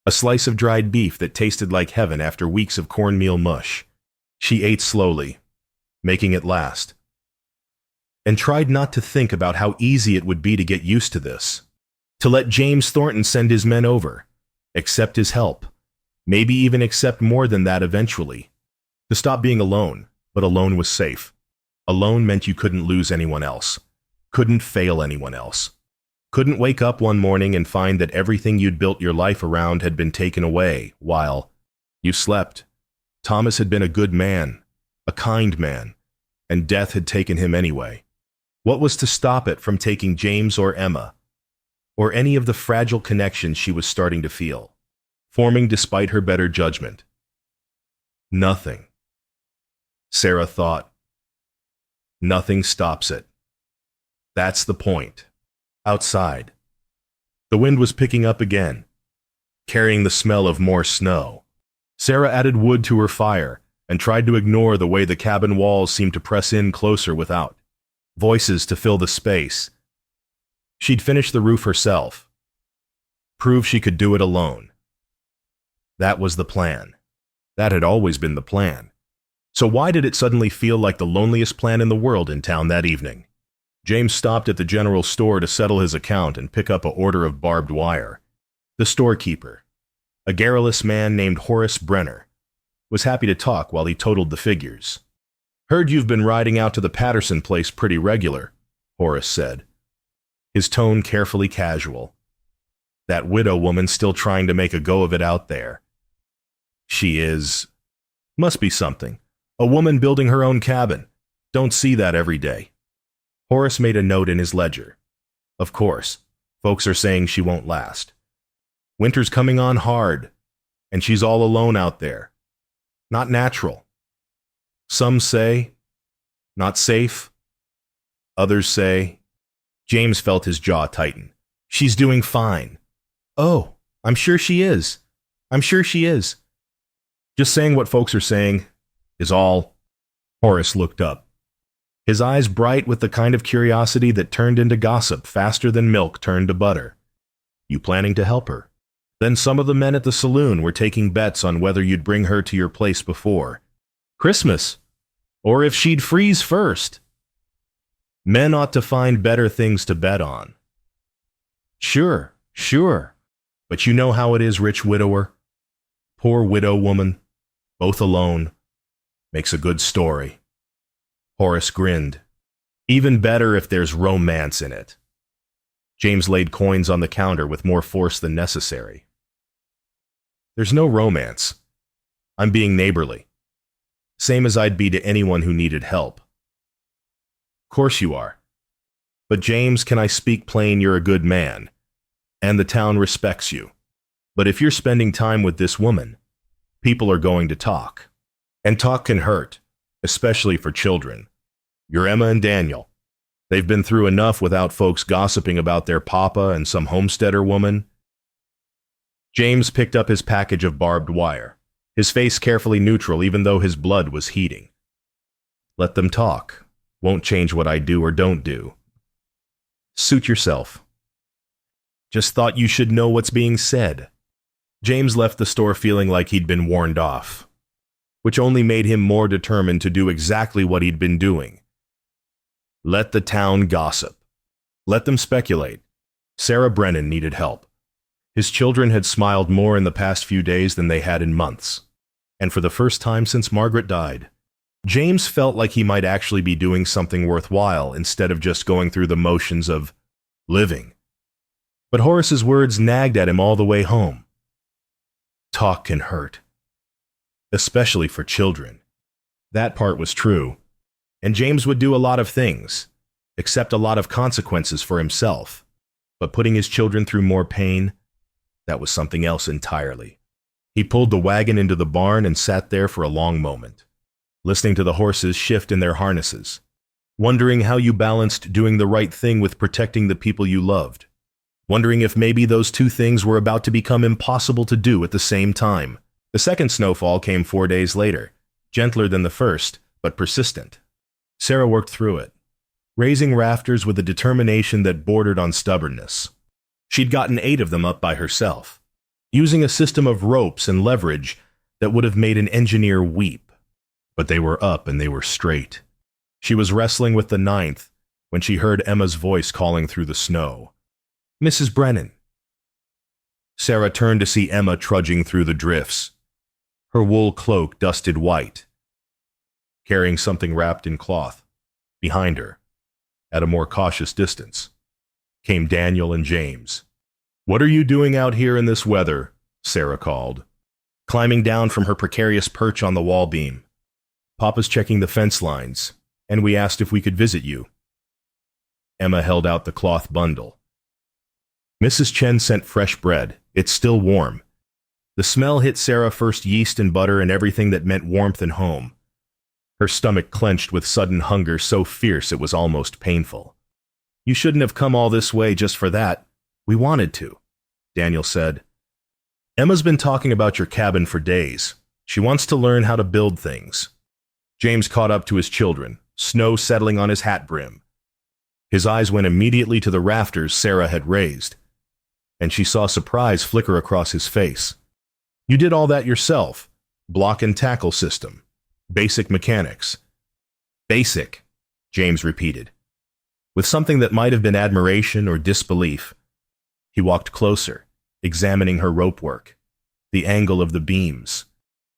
a slice of dried beef that tasted like heaven after weeks of cornmeal mush. She ate slowly, making it last, and tried not to think about how easy it would be to get used to this, to let James Thornton send his men over, accept his help, maybe even accept more than that eventually, to stop being alone, but alone was safe. Alone meant you couldn't lose anyone else, couldn't fail anyone else, couldn't wake up one morning and find that everything you'd built your life around had been taken away while you slept. Thomas had been a good man, a kind man, and death had taken him anyway. What was to stop it from taking James or Emma, or any of the fragile connections she was starting to feel, forming despite her better judgment? Nothing. Sarah thought. Nothing stops it. That's the point. Outside, the wind was picking up again, carrying the smell of more snow. Sarah added wood to her fire and tried to ignore the way the cabin walls seemed to press in closer without. Voices to fill the space. She'd finish the roof herself. Prove she could do it alone. That was the plan. That had always been the plan. So why did it suddenly feel like the loneliest plan in the world in town that evening? James stopped at the general store to settle his account and pick up an order of barbed wire. The storekeeper, a garrulous man named Horace Brenner, was happy to talk while he totaled the figures. "Heard you've been riding out to the Patterson place pretty regular," Horace said, his tone carefully casual. "That widow woman still trying to make a go of it out there." "She is. Must be something. A woman building her own cabin. Don't see that every day." Horace made a note in his ledger. "Of course, folks are saying she won't last. Winter's coming on hard, and she's all alone out there. Not natural. Some say, not safe. Others say—" James felt his jaw tighten. "She's doing fine." "Oh, I'm sure she is. I'm sure she is." "Just saying what folks are saying is all." Horace looked up, his eyes bright with the kind of curiosity that turned into gossip faster than milk turned to butter. You planning to help her? Then some of the men at the saloon were taking bets on whether you'd bring her to your place before Christmas, or if she'd freeze first. Men ought to find better things to bet on. Sure. But you know how it is, rich widower. Poor widow woman, both alone. Makes a good story. Horace grinned. Even better if there's romance in it. James laid coins on the counter with more force than necessary. There's no romance. I'm being neighborly. Same as I'd be to anyone who needed help. Course you are. But James, can I speak plain? You're a good man, and the town respects you. But if you're spending time with this woman, people are going to talk. And talk can hurt, especially for children. You're Emma and Daniel. They've been through enough without folks gossiping about their papa and some homesteader woman. James picked up his package of barbed wire, his face carefully neutral even though his blood was heating. Let them talk. Won't change what I do or don't do. Suit yourself. Just thought you should know what's being said. James left the store feeling like he'd been warned off, which only made him more determined to do exactly what he'd been doing. Let the town gossip. Let them speculate. Sarah Brennan needed help. His children had smiled more in the past few days than they had in months. And for the first time since Margaret died, James felt like he might actually be doing something worthwhile instead of just going through the motions of living. But Horace's words nagged at him all the way home. Talk can hurt. Especially for children. That part was true. And James would do a lot of things, accept a lot of consequences for himself. But putting his children through more pain, that was something else entirely. He pulled the wagon into the barn and sat there for a long moment, listening to the horses shift in their harnesses, wondering how you balanced doing the right thing with protecting the people you loved, wondering if maybe those two things were about to become impossible to do at the same time. The second snowfall came 4 days later, gentler than the first, but persistent. Sarah worked through it, raising rafters with a determination that bordered on stubbornness. She'd gotten 8 of them up by herself, using a system of ropes and leverage that would have made an engineer weep. But they were up and they were straight. She was wrestling with the 9th when she heard Emma's voice calling through the snow. Mrs. Brennan. Sarah turned to see Emma trudging through the drifts, her wool cloak dusted white, carrying something wrapped in cloth. Behind her, at a more cautious distance, came Daniel and James. What are you doing out here in this weather? Sarah called, climbing down from her precarious perch on the wall beam. Papa's checking the fence lines, and we asked if we could visit you. Emma held out the cloth bundle. Mrs. Chen sent fresh bread. It's still warm. The smell hit Sarah first, yeast and butter and everything that meant warmth and home. Her stomach clenched with sudden hunger so fierce it was almost painful. You shouldn't have come all this way just for that. We wanted to, Daniel said. Emma's been talking about your cabin for days. She wants to learn how to build things. James caught up to his children, snow settling on his hat brim. His eyes went immediately to the rafters Sarah had raised, and she saw surprise flicker across his face. You did all that yourself. Block and tackle system. Basic mechanics. Basic, James repeated, with something that might have been admiration or disbelief. He walked closer, examining her rope work, the angle of the beams,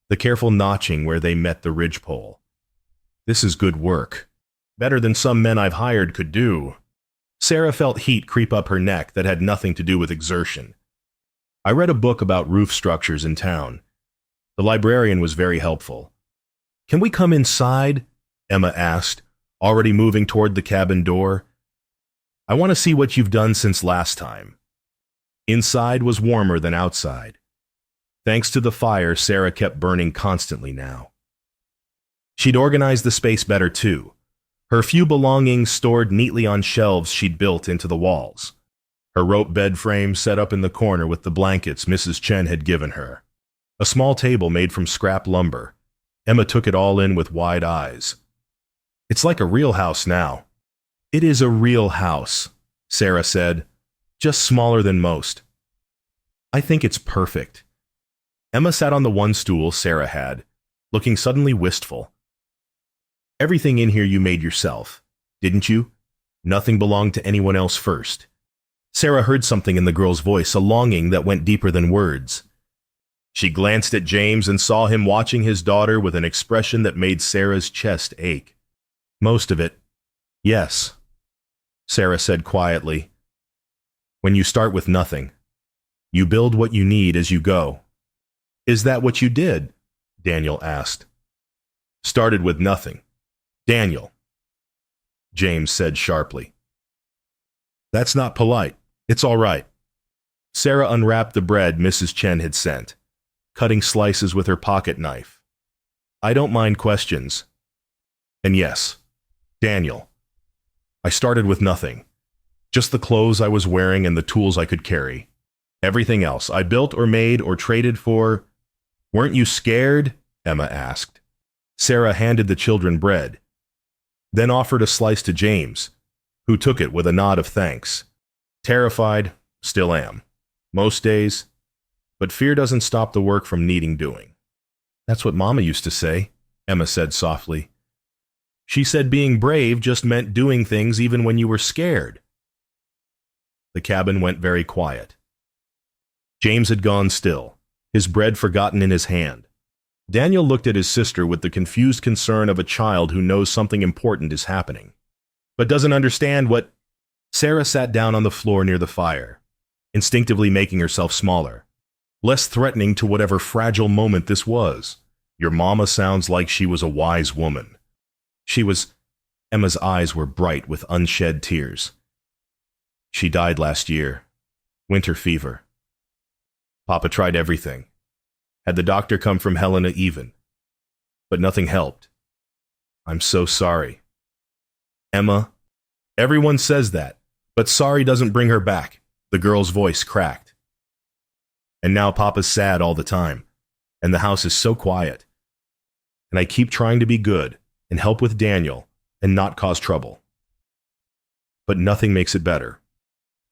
the careful notching where they met the ridgepole. This is good work. Better than some men I've hired could do. Sarah felt heat creep up her neck that had nothing to do with exertion. I read a book about roof structures in town. The librarian was very helpful. Can we come inside? Emma asked, already moving toward the cabin door. I want to see what you've done since last time. Inside was warmer than outside. Thanks to the fire Sarah kept burning constantly now. She'd organized the space better too, her few belongings stored neatly on shelves she'd built into the walls, her rope bed frame set up in the corner with the blankets Mrs. Chen had given her, a small table made from scrap lumber. Emma took it all in with wide eyes. It's like a real house now. It is a real house, Sarah said, just smaller than most. I think it's perfect. Emma sat on the one stool Sarah had, looking suddenly wistful. Everything in here you made yourself, didn't you? Nothing belonged to anyone else first. Sarah heard something in the girl's voice, a longing that went deeper than words. She glanced at James and saw him watching his daughter with an expression that made Sarah's chest ache. Most of it, yes, Sarah said quietly. When you start with nothing, you build what you need as you go. Is that what you did? Daniel asked. Started with nothing. Daniel, James said sharply. That's not polite. It's all right. Sarah unwrapped the bread Mrs. Chen had sent, cutting slices with her pocket knife. I don't mind questions. And yes, Daniel, I started with nothing. Just the clothes I was wearing and the tools I could carry. Everything else I built or made or traded for. Weren't you scared? Emma asked. Sarah handed the children bread, then offered a slice to James, who took it with a nod of thanks. Terrified, still am. Most days. But fear doesn't stop the work from needing doing. That's what Mama used to say, Emma said softly. She said being brave just meant doing things even when you were scared. The cabin went very quiet. James had gone still, his bread forgotten in his hand. Daniel looked at his sister with the confused concern of a child who knows something important is happening, but doesn't understand what. Sarah sat down on the floor near the fire, instinctively making herself smaller, less threatening to whatever fragile moment this was. Your mama sounds like she was a wise woman. She was. Emma's eyes were bright with unshed tears. She died last year. Winter fever. Papa tried everything. Had the doctor come from Helena even. But nothing helped. I'm so sorry. Emma, everyone says that, but sorry doesn't bring her back. The girl's voice cracked. And now Papa's sad all the time, and the house is so quiet. And I keep trying to be good and help with Daniel and not cause trouble. But nothing makes it better.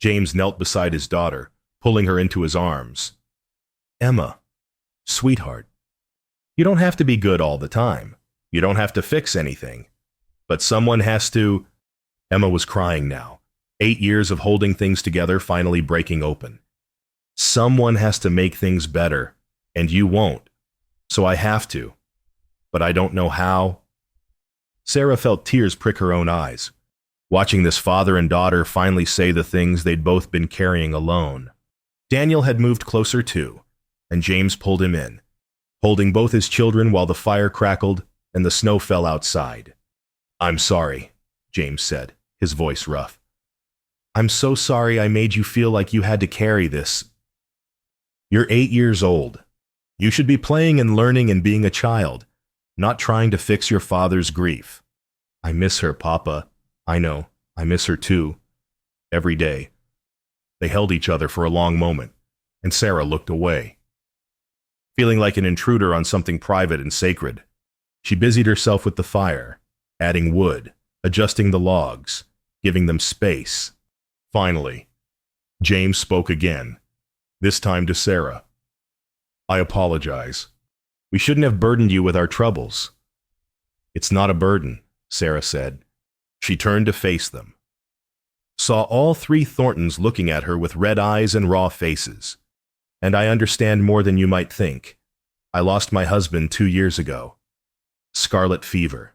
James knelt beside his daughter, pulling her into his arms. Emma, sweetheart, you don't have to be good all the time. You don't have to fix anything. But someone has to. Emma was crying now, 8 years of holding things together finally breaking open. Someone has to make things better, and you won't. So I have to. But I don't know how. Sarah felt tears prick her own eyes, watching this father and daughter finally say the things they'd both been carrying alone. Daniel had moved closer too, and James pulled him in, holding both his children while the fire crackled and the snow fell outside. I'm sorry, James said, his voice rough. I'm so sorry I made you feel like you had to carry this. You're 8 years old. You should be playing and learning and being a child, not trying to fix your father's grief. I miss her, Papa. I know, I miss her too. Every day. They held each other for a long moment, and Sarah looked away. Feeling like an intruder on something private and sacred, she busied herself with the fire, adding wood, adjusting the logs, giving them space. Finally, James spoke again, this time to Sarah. I apologize. We shouldn't have burdened you with our troubles. It's not a burden, Sarah said. She turned to face them. Saw all 3 Thorntons looking at her with red eyes and raw faces. And I understand more than you might think. I lost my husband 2 years ago. Scarlet fever.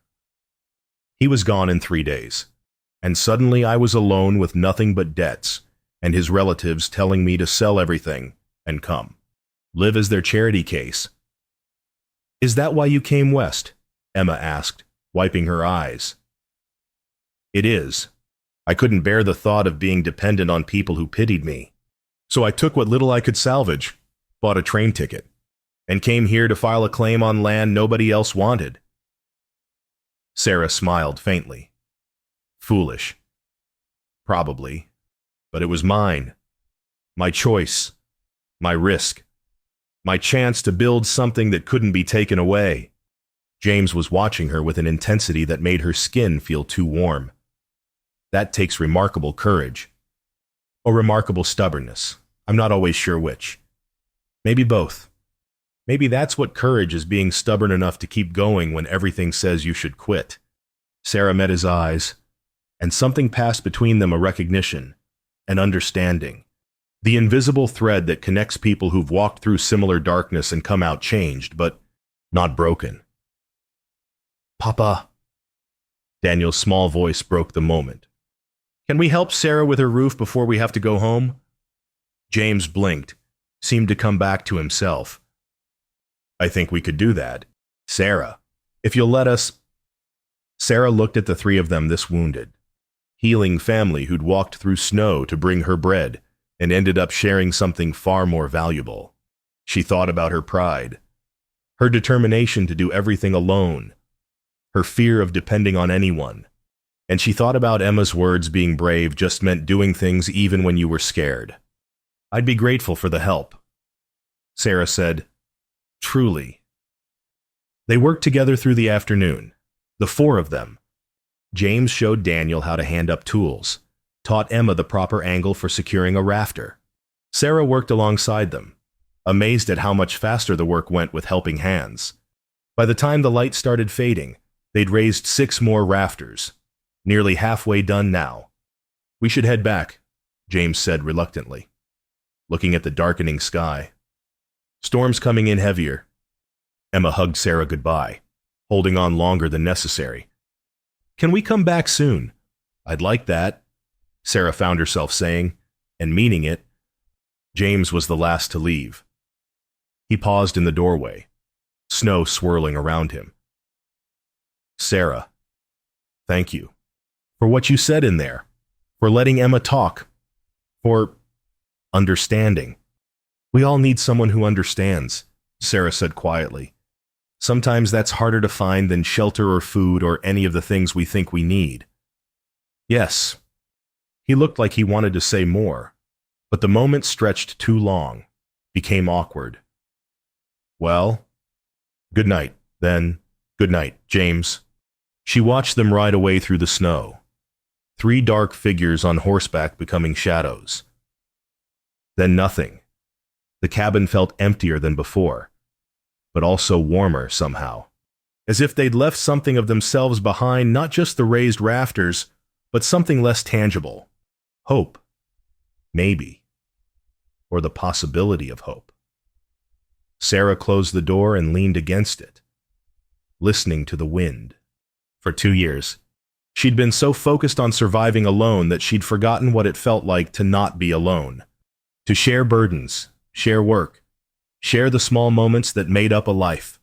He was gone in 3 days. And suddenly I was alone with nothing but debts, and his relatives telling me to sell everything and come. Live as their charity case. Is that why you came west? Emma asked, wiping her eyes. It is. I couldn't bear the thought of being dependent on people who pitied me. So I took what little I could salvage, bought a train ticket, and came here to file a claim on land nobody else wanted. Sarah smiled faintly. Foolish. Probably. But it was mine. My choice. My risk. My chance to build something that couldn't be taken away. James was watching her with an intensity that made her skin feel too warm. That takes remarkable courage. Or remarkable stubbornness. I'm not always sure which. Maybe both. Maybe that's what courage is, being stubborn enough to keep going when everything says you should quit. Sarah met his eyes, and something passed between them, a recognition, an understanding. The invisible thread that connects people who've walked through similar darkness and come out changed, but not broken. Papa. Daniel's small voice broke the moment. Can we help Sarah with her roof before we have to go home? James blinked, seemed to come back to himself. I think we could do that. Sarah, if you'll let us. Sarah looked at the three of them, this wounded, healing family who'd walked through snow to bring her bread and ended up sharing something far more valuable. She thought about her pride, her determination to do everything alone, her fear of depending on anyone, and she thought about Emma's words, being brave just meant doing things even when you were scared. I'd be grateful for the help. Sarah said, truly. They worked together through the afternoon, the four of them. James showed Daniel how to hand up tools, taught Emma the proper angle for securing a rafter. Sarah worked alongside them, amazed at how much faster the work went with helping hands. By the time the light started fading, they'd raised 6 more rafters, nearly halfway done now. We should head back, James said reluctantly, looking at the darkening sky. Storm's coming in heavier. Emma hugged Sarah goodbye, holding on longer than necessary. Can we come back soon? I'd like that, Sarah found herself saying, and meaning it. James was the last to leave. He paused in the doorway, snow swirling around him. Sarah, thank you for what you said in there, for letting Emma talk, for understanding. We all need someone who understands, Sarah said quietly. Sometimes that's harder to find than shelter or food or any of the things we think we need. Yes. He looked like he wanted to say more, but the moment stretched too long, became awkward. Well, good night, then. Good night, James. She watched them ride away through the snow, 3 dark figures on horseback becoming shadows. Then nothing. The cabin felt emptier than before, but also warmer somehow, as if they'd left something of themselves behind, not just the raised rafters, but something less tangible. Hope. Maybe. Or the possibility of hope. Sarah closed the door and leaned against it, listening to the wind. For 2 years, she'd been so focused on surviving alone that she'd forgotten what it felt like to not be alone, to share burdens, share work, share the small moments that made up a life.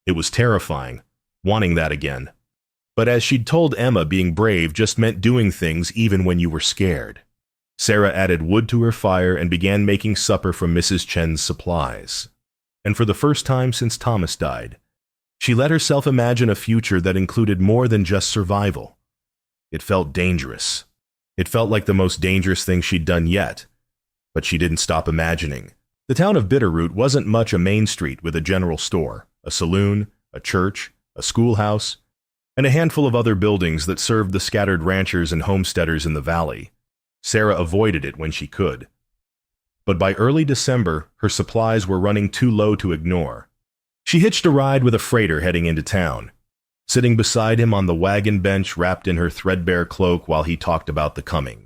It was terrifying, wanting that again. But as she'd told Emma, being brave just meant doing things even when you were scared. Sarah added wood to her fire and began making supper from Mrs. Chen's supplies. And for the first time since Thomas died, she let herself imagine a future that included more than just survival. It felt dangerous. It felt like the most dangerous thing she'd done yet, but she didn't stop imagining. The town of Bitterroot wasn't much a main street with a general store, a saloon, a church, a schoolhouse, and a handful of other buildings that served the scattered ranchers and homesteaders in the valley. Sarah avoided it when she could. But by early December, her supplies were running too low to ignore. She hitched a ride with a freighter heading into town, sitting beside him on the wagon bench wrapped in her threadbare cloak while he talked about the coming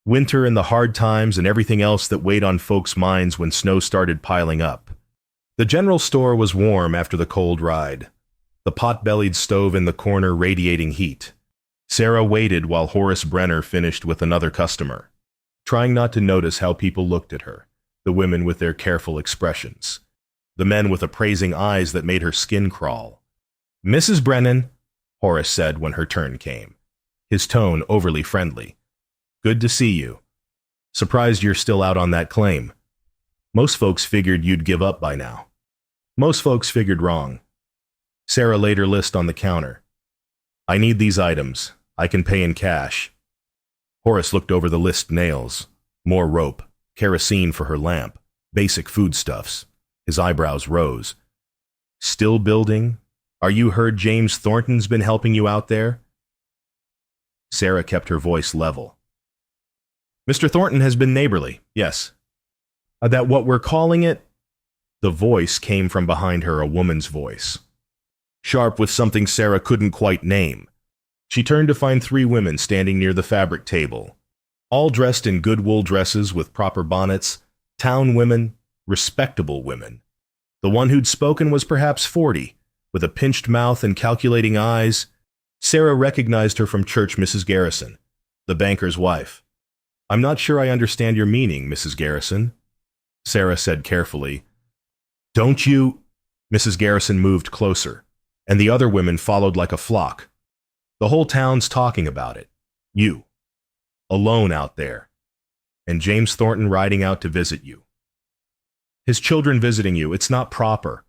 winter and the hard times and everything else that weighed on folks' minds when snow started piling up. The general store was warm after the cold ride, the pot-bellied stove in the corner radiating heat. Sarah waited while Horace Brenner finished with another customer, trying not to notice how people looked at her, the women with their careful expressions, the men with appraising eyes that made her skin crawl. Mrs. Brennan, Horace said when her turn came, his tone overly friendly. Good to see you. Surprised you're still out on that claim. Most folks figured you'd give up by now. Most folks figured wrong. Sarah laid her list on the counter. I need these items. I can pay in cash. Horace looked over the list. Nails, more rope, kerosene for her lamp, basic foodstuffs. His eyebrows rose. Still building? Are you heard James Thornton's been helping you out there? Sarah kept her voice level. Mr. Thornton has been neighborly, yes. That what we're calling it? The voice came from behind her, a woman's voice, sharp with something Sarah couldn't quite name. She turned to find 3 women standing near the fabric table, all dressed in good wool dresses with proper bonnets, town women, respectable women. The one who'd spoken was perhaps 40, with a pinched mouth and calculating eyes. Sarah recognized her from church, Mrs. Garrison, the banker's wife. "I'm not sure I understand your meaning, Mrs. Garrison," Sarah said carefully. "Don't you—" Mrs. Garrison moved closer, and the other women followed like a flock. "The whole town's talking about it. You. Alone out there. And James Thornton riding out to visit you. His children visiting you. It's not proper.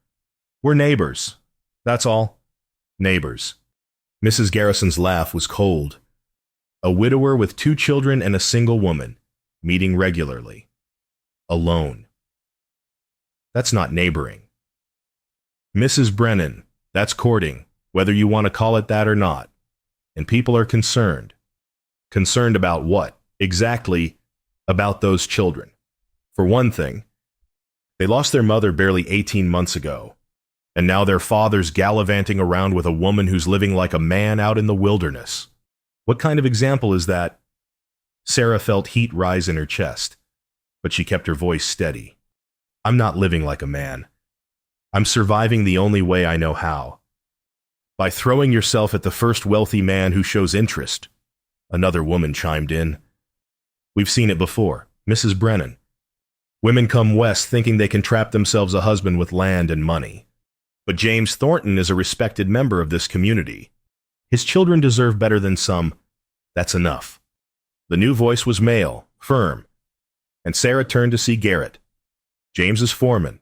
We're neighbors. That's all. Neighbors." Mrs. Garrison's laugh was cold. A widower with 2 children and a single woman, meeting regularly. Alone. That's not neighboring. Mrs. Brennan, that's courting, whether you want to call it that or not. And people are concerned. Concerned about what? Exactly about those children. For one thing, they lost their mother barely 18 months ago, and now their father's gallivanting around with a woman who's living like a man out in the wilderness. What kind of example is that? Sarah felt heat rise in her chest, but she kept her voice steady. "I'm not living like a man. I'm surviving the only way I know how. By throwing yourself at the first wealthy man who shows interest," another woman chimed in. "We've seen it before, Mrs. Brennan. Women come west thinking they can trap themselves a husband with land and money. But James Thornton is a respected member of this community. His children deserve better than some. That's enough." The new voice was male, firm, and Sarah turned to see Garrett, James's foreman,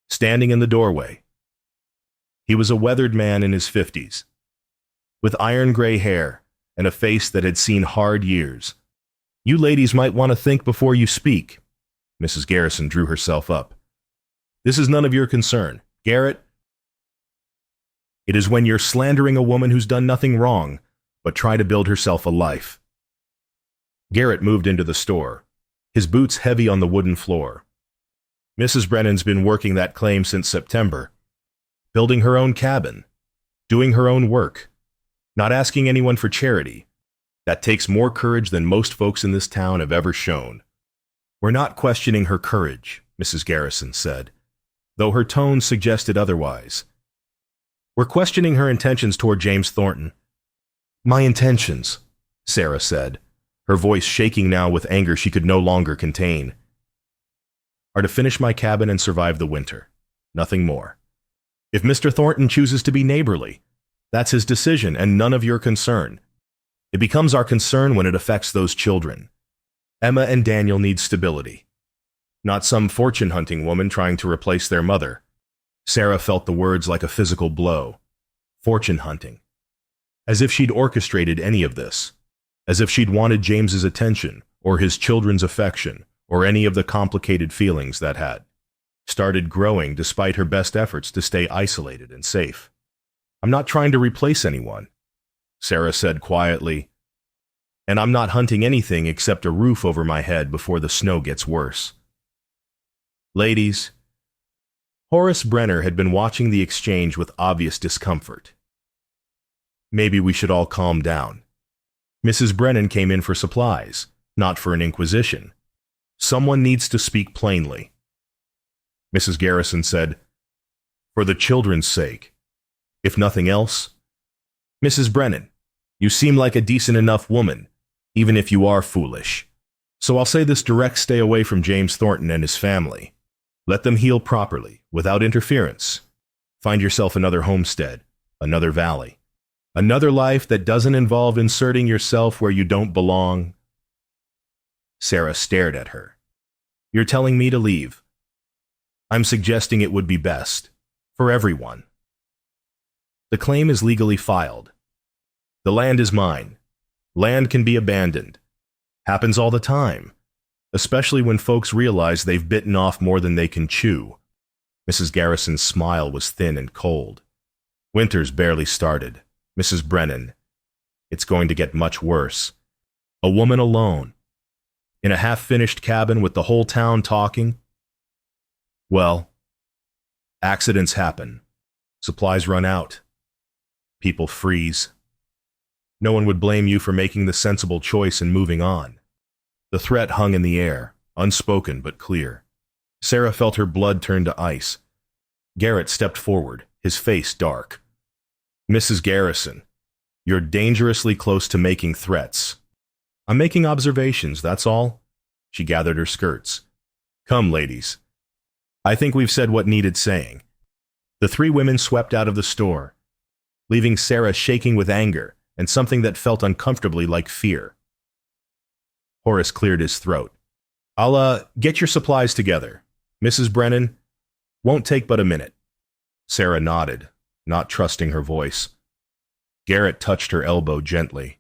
standing in the doorway. He was a weathered man in his 50s, with iron gray hair and a face that had seen hard years. "You ladies might want to think before you speak." Mrs. Garrison drew herself up. "This is none of your concern. Garrett, it is when you're slandering a woman who's done nothing wrong, but try to build herself a life." Garrett moved into the store, his boots heavy on the wooden floor. "Mrs. Brennan's been working that claim since September, building her own cabin, doing her own work, not asking anyone for charity. That takes more courage than most folks in this town have ever shown." "We're not questioning her courage," Mrs. Garrison said, though her tone suggested otherwise. "We're questioning her intentions toward James Thornton." "My intentions," Sarah said, her voice shaking now with anger she could no longer contain, "are to finish my cabin and survive the winter. Nothing more. If Mr. Thornton chooses to be neighborly, that's his decision and none of your concern. It becomes our concern when it affects those children. Emma and Daniel need stability, not some fortune-hunting woman trying to replace their mother." Sarah felt the words like a physical blow. Fortune-hunting. As if she'd orchestrated any of this. As if she'd wanted James's attention, or his children's affection, or any of the complicated feelings that had started growing despite her best efforts to stay isolated and safe. "I'm not trying to replace anyone," Sarah said quietly. "And I'm not hunting anything except a roof over my head before the snow gets worse." "Ladies," Horace Brenner had been watching the exchange with obvious discomfort. "Maybe we should all calm down. Mrs. Brennan came in for supplies, not for an inquisition. Someone needs to speak plainly." Mrs. Garrison said, "For the children's sake. If nothing else. Mrs. Brennan, you seem like a decent enough woman, even if you are foolish. So I'll say this direct: stay away from James Thornton and his family. Let them heal properly, without interference. Find yourself another homestead, another valley, another life that doesn't involve inserting yourself where you don't belong." Sarah stared at her. "You're telling me to leave?" "I'm suggesting it would be best. For everyone. The claim is legally filed. The land is mine. Land can be abandoned. Happens all the time. Especially when folks realize they've bitten off more than they can chew." Mrs. Garrison's smile was thin and cold. "Winter's barely started. Mrs. Brennan. It's going to get much worse. A woman alone, in a half-finished cabin with the whole town talking. Well, Accidents happen. Supplies run out. People freeze. No one would blame you for making the sensible choice and moving on. The threat hung in the air, unspoken but clear. Sarah felt her blood turn to ice. Garrett stepped forward, his face dark. Mrs. Garrison, you're dangerously close to making threats. I'm making observations, that's all. She gathered her skirts. Come, ladies. I think we've said what needed saying. The three women swept out of the store, leaving Sarah shaking with anger and something that felt uncomfortably like fear. Horace cleared his throat. I'll get your supplies together. Mrs. Brennan, won't take but a minute. Sarah nodded, not trusting her voice. Garrett touched her elbow gently.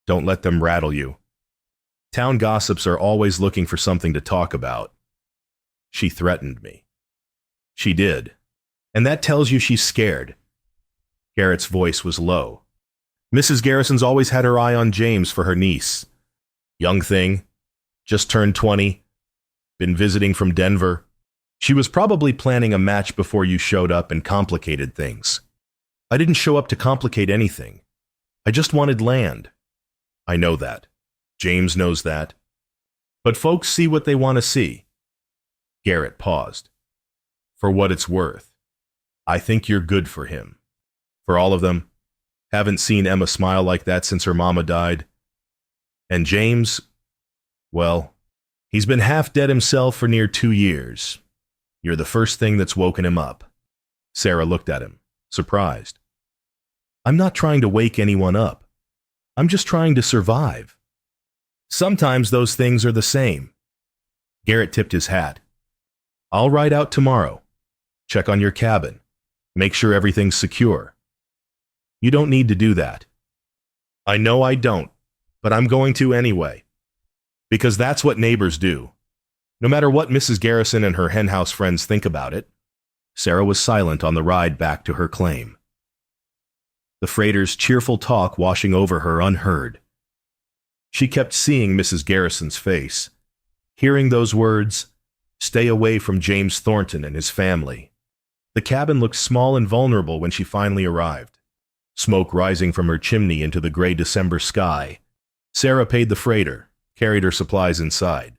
Don't let them rattle you. Town gossips are always looking for something to talk about. She threatened me. She did. And that tells you she's scared. Garrett's voice was low. Mrs. Garrison's always had her eye on James for her niece. Young thing, just turned 20, been visiting from Denver. She was probably planning a match before you showed up and complicated things. I didn't show up to complicate anything. I just wanted land. I know that. James knows that. But folks see what they want to see. Garrett paused. For what it's worth, I think you're good for him. For all of them. Haven't seen Emma smile like that since her mama died. And James, well, he's been half dead himself for near 2 years. You're the first thing that's woken him up. Sarah looked at him, surprised. I'm not trying to wake anyone up. I'm just trying to survive. Sometimes those things are the same. Garrett tipped his hat. I'll ride out tomorrow. Check on your cabin. Make sure everything's secure. You don't need to do that. I know I don't, but I'm going to anyway. Because that's what neighbors do. No matter what Mrs. Garrison and her henhouse friends think about it. Sarah was silent on the ride back to her claim. The freighter's cheerful talk washing over her unheard. She kept seeing Mrs. Garrison's face, hearing those words, stay away from James Thornton and his family. The cabin looked small and vulnerable when she finally arrived. Smoke rising from her chimney into the gray December sky. Sarah paid the freighter, carried her supplies inside,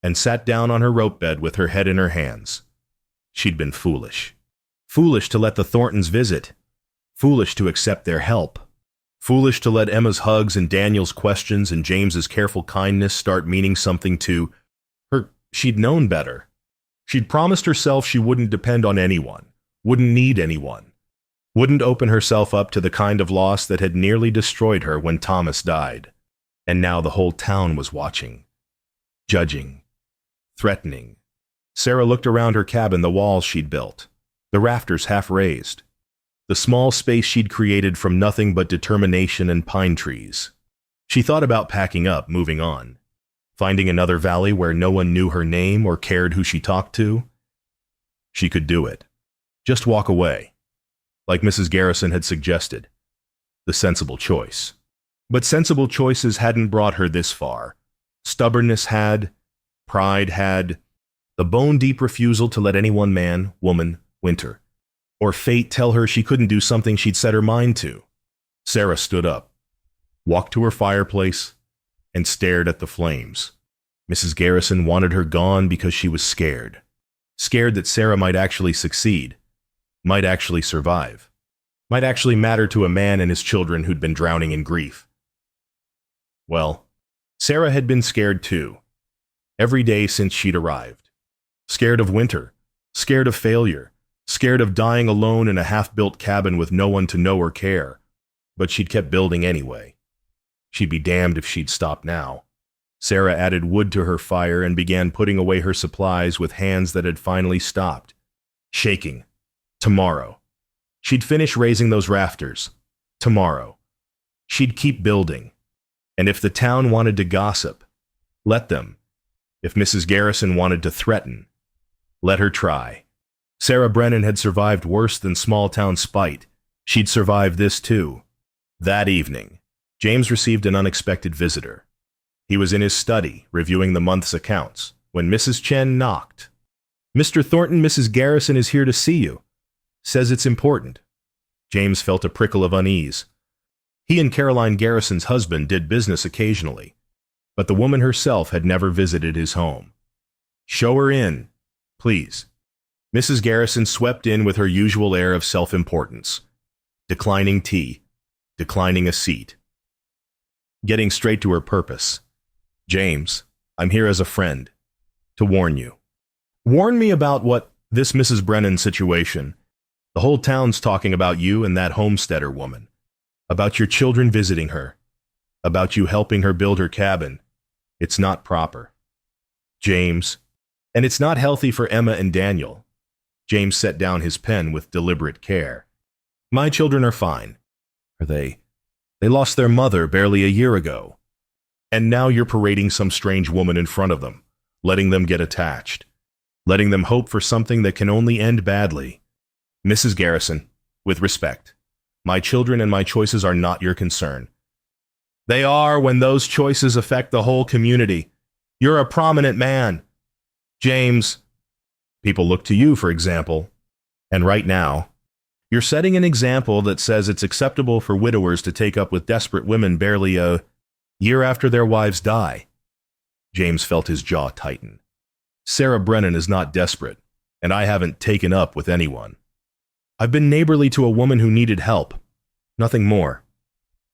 and sat down on her rope bed with her head in her hands. She'd been foolish. Foolish to let the Thorntons visit. Foolish to accept their help. Foolish to let Emma's hugs and Daniel's questions and James's careful kindness start meaning something to her. She'd known better. She'd promised herself she wouldn't depend on anyone, wouldn't need anyone, wouldn't open herself up to the kind of loss that had nearly destroyed her when Thomas died. And now the whole town was watching, judging, threatening. Sarah looked around her cabin, the walls she'd built, the rafters half raised, the small space she'd created from nothing but determination and pine trees. She thought about packing up, moving on, finding another valley where no one knew her name or cared who she talked to. She could do it. Just walk away, like Mrs. Garrison had suggested. The sensible choice. But sensible choices hadn't brought her this far. Stubbornness had, pride had, the bone-deep refusal to let any one man, woman, winter, or fate tell her she couldn't do something she'd set her mind to. Sarah stood up, walked to her fireplace, and stared at the flames. Mrs. Garrison wanted her gone because she was scared. Scared that Sarah might actually succeed, might actually survive, might actually matter to a man and his children who'd been drowning in grief. Well, Sarah had been scared too, every day since she'd arrived. Scared of winter, scared of failure, scared of dying alone in a half-built cabin with no one to know or care. But she'd kept building anyway. She'd be damned if she'd stop now. Sarah added wood to her fire and began putting away her supplies with hands that had finally stopped, shaking. Tomorrow. She'd finish raising those rafters. Tomorrow. She'd keep building. And if the town wanted to gossip, let them. If Mrs. Garrison wanted to threaten, let her try. Sarah Brennan had survived worse than small-town spite. She'd survived this too. That evening, James received an unexpected visitor. He was in his study, reviewing the month's accounts, when Mrs. Chen knocked. Mr. Thornton, Mrs. Garrison is here to see you. Says it's important. James felt a prickle of unease. He and Caroline Garrison's husband did business occasionally, but the woman herself had never visited his home. Show her in, please. Mrs. Garrison swept in with her usual air of self-importance, declining tea, declining a seat. Getting straight to her purpose. James, I'm here as a friend, to warn you. Warn me about what, this Mrs. Brennan situation. The whole town's talking about you and that homesteader woman. About your children visiting her. About you helping her build her cabin. It's not proper. James. And it's not healthy for Emma and Daniel. James set down his pen with deliberate care. My children are fine. Are they? They lost their mother barely a year ago. And now you're parading some strange woman in front of them, letting them get attached, letting them hope for something that can only end badly. Mrs. Garrison, with respect, my children and my choices are not your concern. They are when those choices affect the whole community. You're a prominent man. James, people look to you, for example. And right now, you're setting an example that says it's acceptable for widowers to take up with desperate women barely a year after their wives die. James felt his jaw tighten. Sarah Brennan is not desperate, and I haven't taken up with anyone. I've been neighborly to a woman who needed help. Nothing more.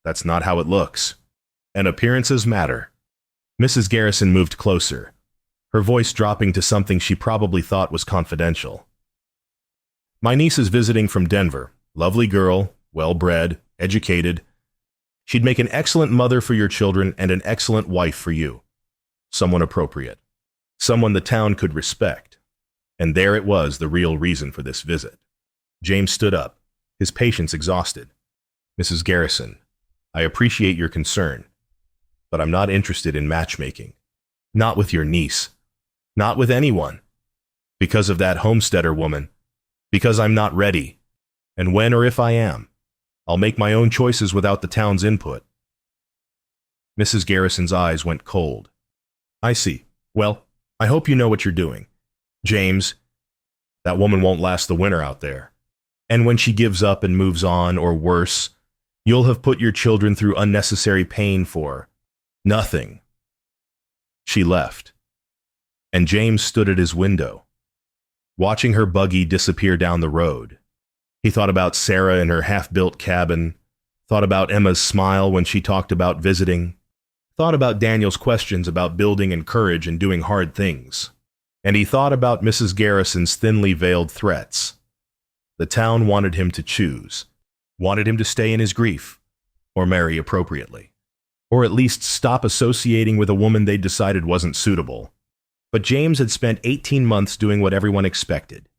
That's not how it looks. And appearances matter. Mrs. Garrison moved closer, her voice dropping to something she probably thought was confidential. My niece is visiting from Denver. Lovely girl, well-bred, educated. She'd make an excellent mother for your children and an excellent wife for you. Someone appropriate. Someone the town could respect. And there it was, the real reason for this visit. James stood up, his patience exhausted. Mrs. Garrison, I appreciate your concern, but I'm not interested in matchmaking. Not with your niece. Not with anyone. Because of that homesteader woman. Because I'm not ready. And when or if I am, I'll make my own choices without the town's input. Mrs. Garrison's eyes went cold. I see. Well, I hope you know what you're doing. James, that woman won't last the winter out there. And when she gives up and moves on, or worse, you'll have put your children through unnecessary pain for nothing. She left, and James stood at his window, watching her buggy disappear down the road. He thought about Sarah in her half-built cabin, thought about Emma's smile when she talked about visiting, thought about Daniel's questions about building and courage and doing hard things, and he thought about Mrs. Garrison's thinly veiled threats. The town wanted him to choose, wanted him to stay in his grief, or marry appropriately, or at least stop associating with a woman they decided wasn't suitable. But James had spent 18 months doing what everyone expected,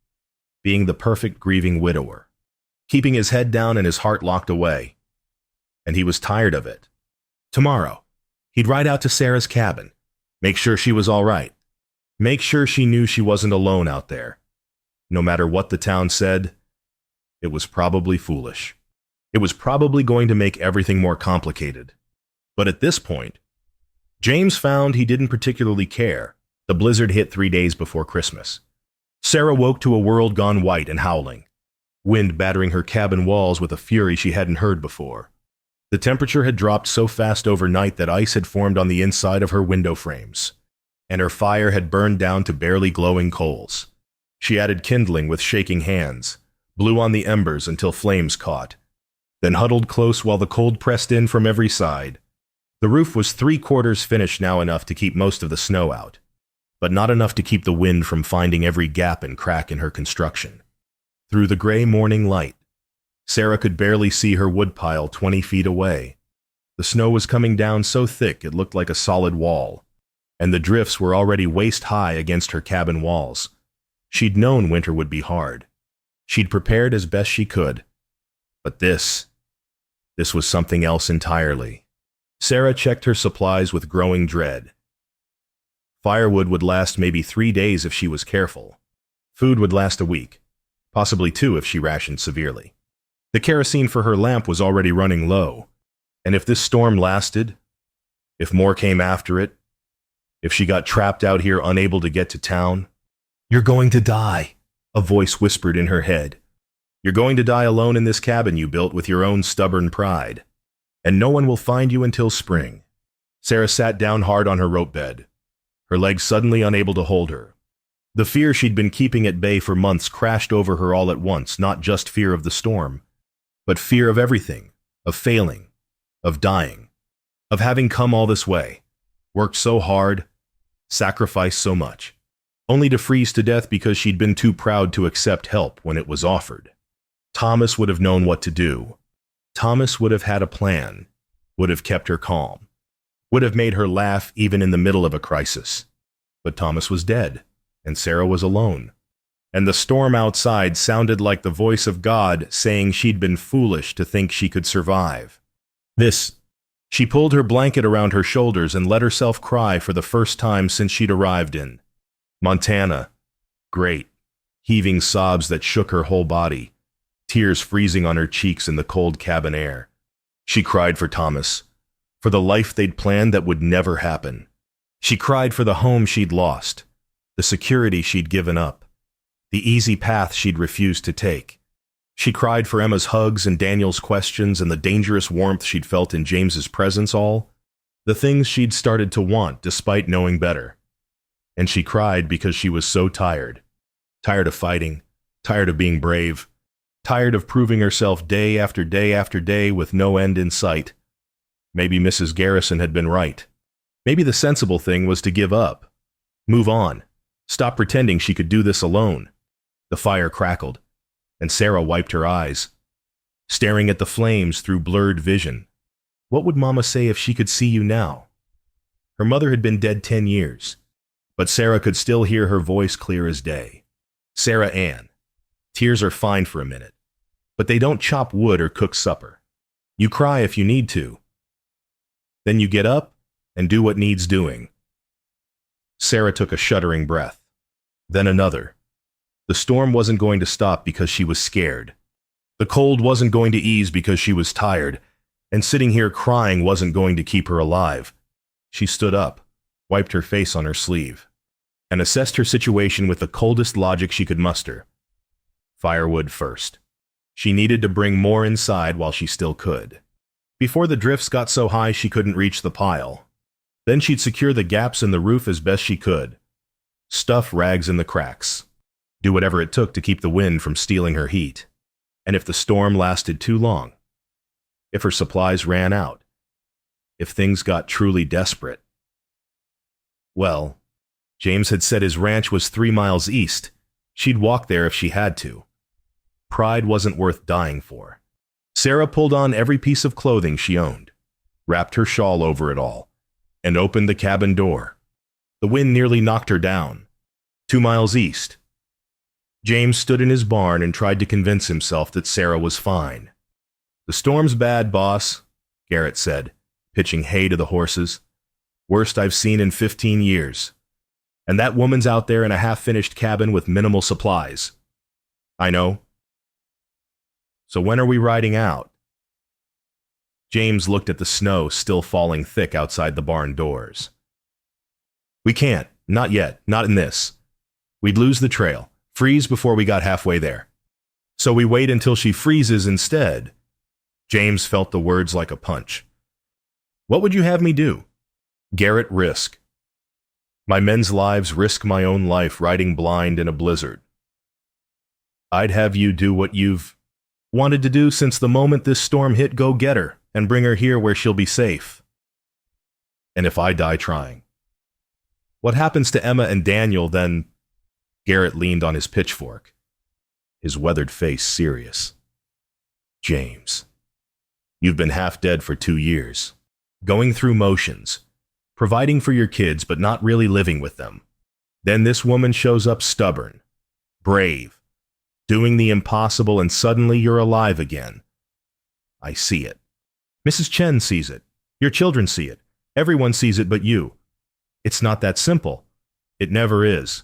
being the perfect grieving widower, keeping his head down and his heart locked away. And he was tired of it. Tomorrow, he'd ride out to Sarah's cabin, make sure she was all right, make sure she knew she wasn't alone out there. No matter what the town said, it was probably foolish. It was probably going to make everything more complicated. But at this point, James found he didn't particularly care. The blizzard hit 3 days before Christmas. Sarah woke to a world gone white and howling, wind battering her cabin walls with a fury she hadn't heard before. The temperature had dropped so fast overnight that ice had formed on the inside of her window frames, and her fire had burned down to barely glowing coals. She added kindling with shaking hands, blew on the embers until flames caught, then huddled close while the cold pressed in from every side. The roof was 3/4 finished now, enough to keep most of the snow out, but not enough to keep the wind from finding every gap and crack in her construction. Through the gray morning light, Sarah could barely see her woodpile 20 feet away. The snow was coming down so thick it looked like a solid wall, and the drifts were already waist-high against her cabin walls. She'd known winter would be hard. She'd prepared as best she could. But this was something else entirely. Sarah checked her supplies with growing dread. Firewood would last maybe 3 days if she was careful. Food would last a week, possibly 2 if she rationed severely. The kerosene for her lamp was already running low, and if this storm lasted, if more came after it, if she got trapped out here unable to get to town, "You're going to die," a voice whispered in her head. "You're going to die alone in this cabin you built with your own stubborn pride. And no one will find you until spring." Sarah sat down hard on her rope bed, her legs suddenly unable to hold her. The fear she'd been keeping at bay for months crashed over her all at once, not just fear of the storm, but fear of everything, of failing, of dying, of having come all this way, worked so hard, sacrificed so much, only to freeze to death because she'd been too proud to accept help when it was offered. Thomas would have known what to do. Thomas would have had a plan, would have kept her calm, would have made her laugh even in the middle of a crisis. But Thomas was dead, and Sarah was alone. And the storm outside sounded like the voice of God saying she'd been foolish to think she could survive. She pulled her blanket around her shoulders and let herself cry for the first time since she'd arrived in Montana. Great, heaving sobs that shook her whole body, tears freezing on her cheeks in the cold cabin air. She cried for Thomas, for the life they'd planned that would never happen. She cried for the home she'd lost, the security she'd given up, the easy path she'd refused to take. She cried for Emma's hugs and Daniel's questions and the dangerous warmth she'd felt in James's presence, all the things she'd started to want despite knowing better. And she cried because she was so tired. Tired of fighting, tired of being brave, tired of proving herself day after day after day with no end in sight. Maybe Mrs. Garrison had been right. Maybe the sensible thing was to give up, move on, stop pretending she could do this alone. The fire crackled, and Sarah wiped her eyes, staring at the flames through blurred vision. What would Mama say if she could see you now? Her mother had been dead 10 years, but Sarah could still hear her voice clear as day. Sarah Ann, tears are fine for a minute, but they don't chop wood or cook supper. You cry if you need to. Then you get up and do what needs doing. Sarah took a shuddering breath, then another. The storm wasn't going to stop because she was scared. The cold wasn't going to ease because she was tired, and sitting here crying wasn't going to keep her alive. She stood up, wiped her face on her sleeve, and assessed her situation with the coldest logic she could muster. Firewood first. She needed to bring more inside while she still could, before the drifts got so high she couldn't reach the pile. Then she'd secure the gaps in the roof as best she could, stuff rags in the cracks, do whatever it took to keep the wind from stealing her heat. And if the storm lasted too long, if her supplies ran out, if things got truly desperate, well, James had said his ranch was 3 miles east. She'd walk there if she had to. Pride wasn't worth dying for. Sarah pulled on every piece of clothing she owned, wrapped her shawl over it all, and opened the cabin door. The wind nearly knocked her down. 2 miles east. James stood in his barn and tried to convince himself that Sarah was fine. "The storm's bad, boss," Garrett said, pitching hay to the horses. "Worst I've seen in 15 years. And that woman's out there in a half-finished cabin with minimal supplies." "I know." "So when are we riding out?" James looked at the snow still falling thick outside the barn doors. "We can't. Not yet. Not in this. We'd lose the trail. Freeze before we got halfway there. So we wait until she freezes instead." James felt the words like a punch. "What would you have me do?" Garrett, risk. "My men's lives, risk my own life riding blind in a blizzard." "I'd have you do what you've wanted to do since the moment this storm hit. Go get her and bring her here where she'll be safe." "And if I die trying? What happens to Emma and Daniel then?" Garrett leaned on his pitchfork, his weathered face serious. "James, you've been half dead for 2 years, going through motions, providing for your kids but not really living with them. Then this woman shows up stubborn, brave, doing the impossible, and suddenly you're alive again. I see it. Mrs. Chen sees it. Your children see it. Everyone sees it but you. It's not that simple. It never is.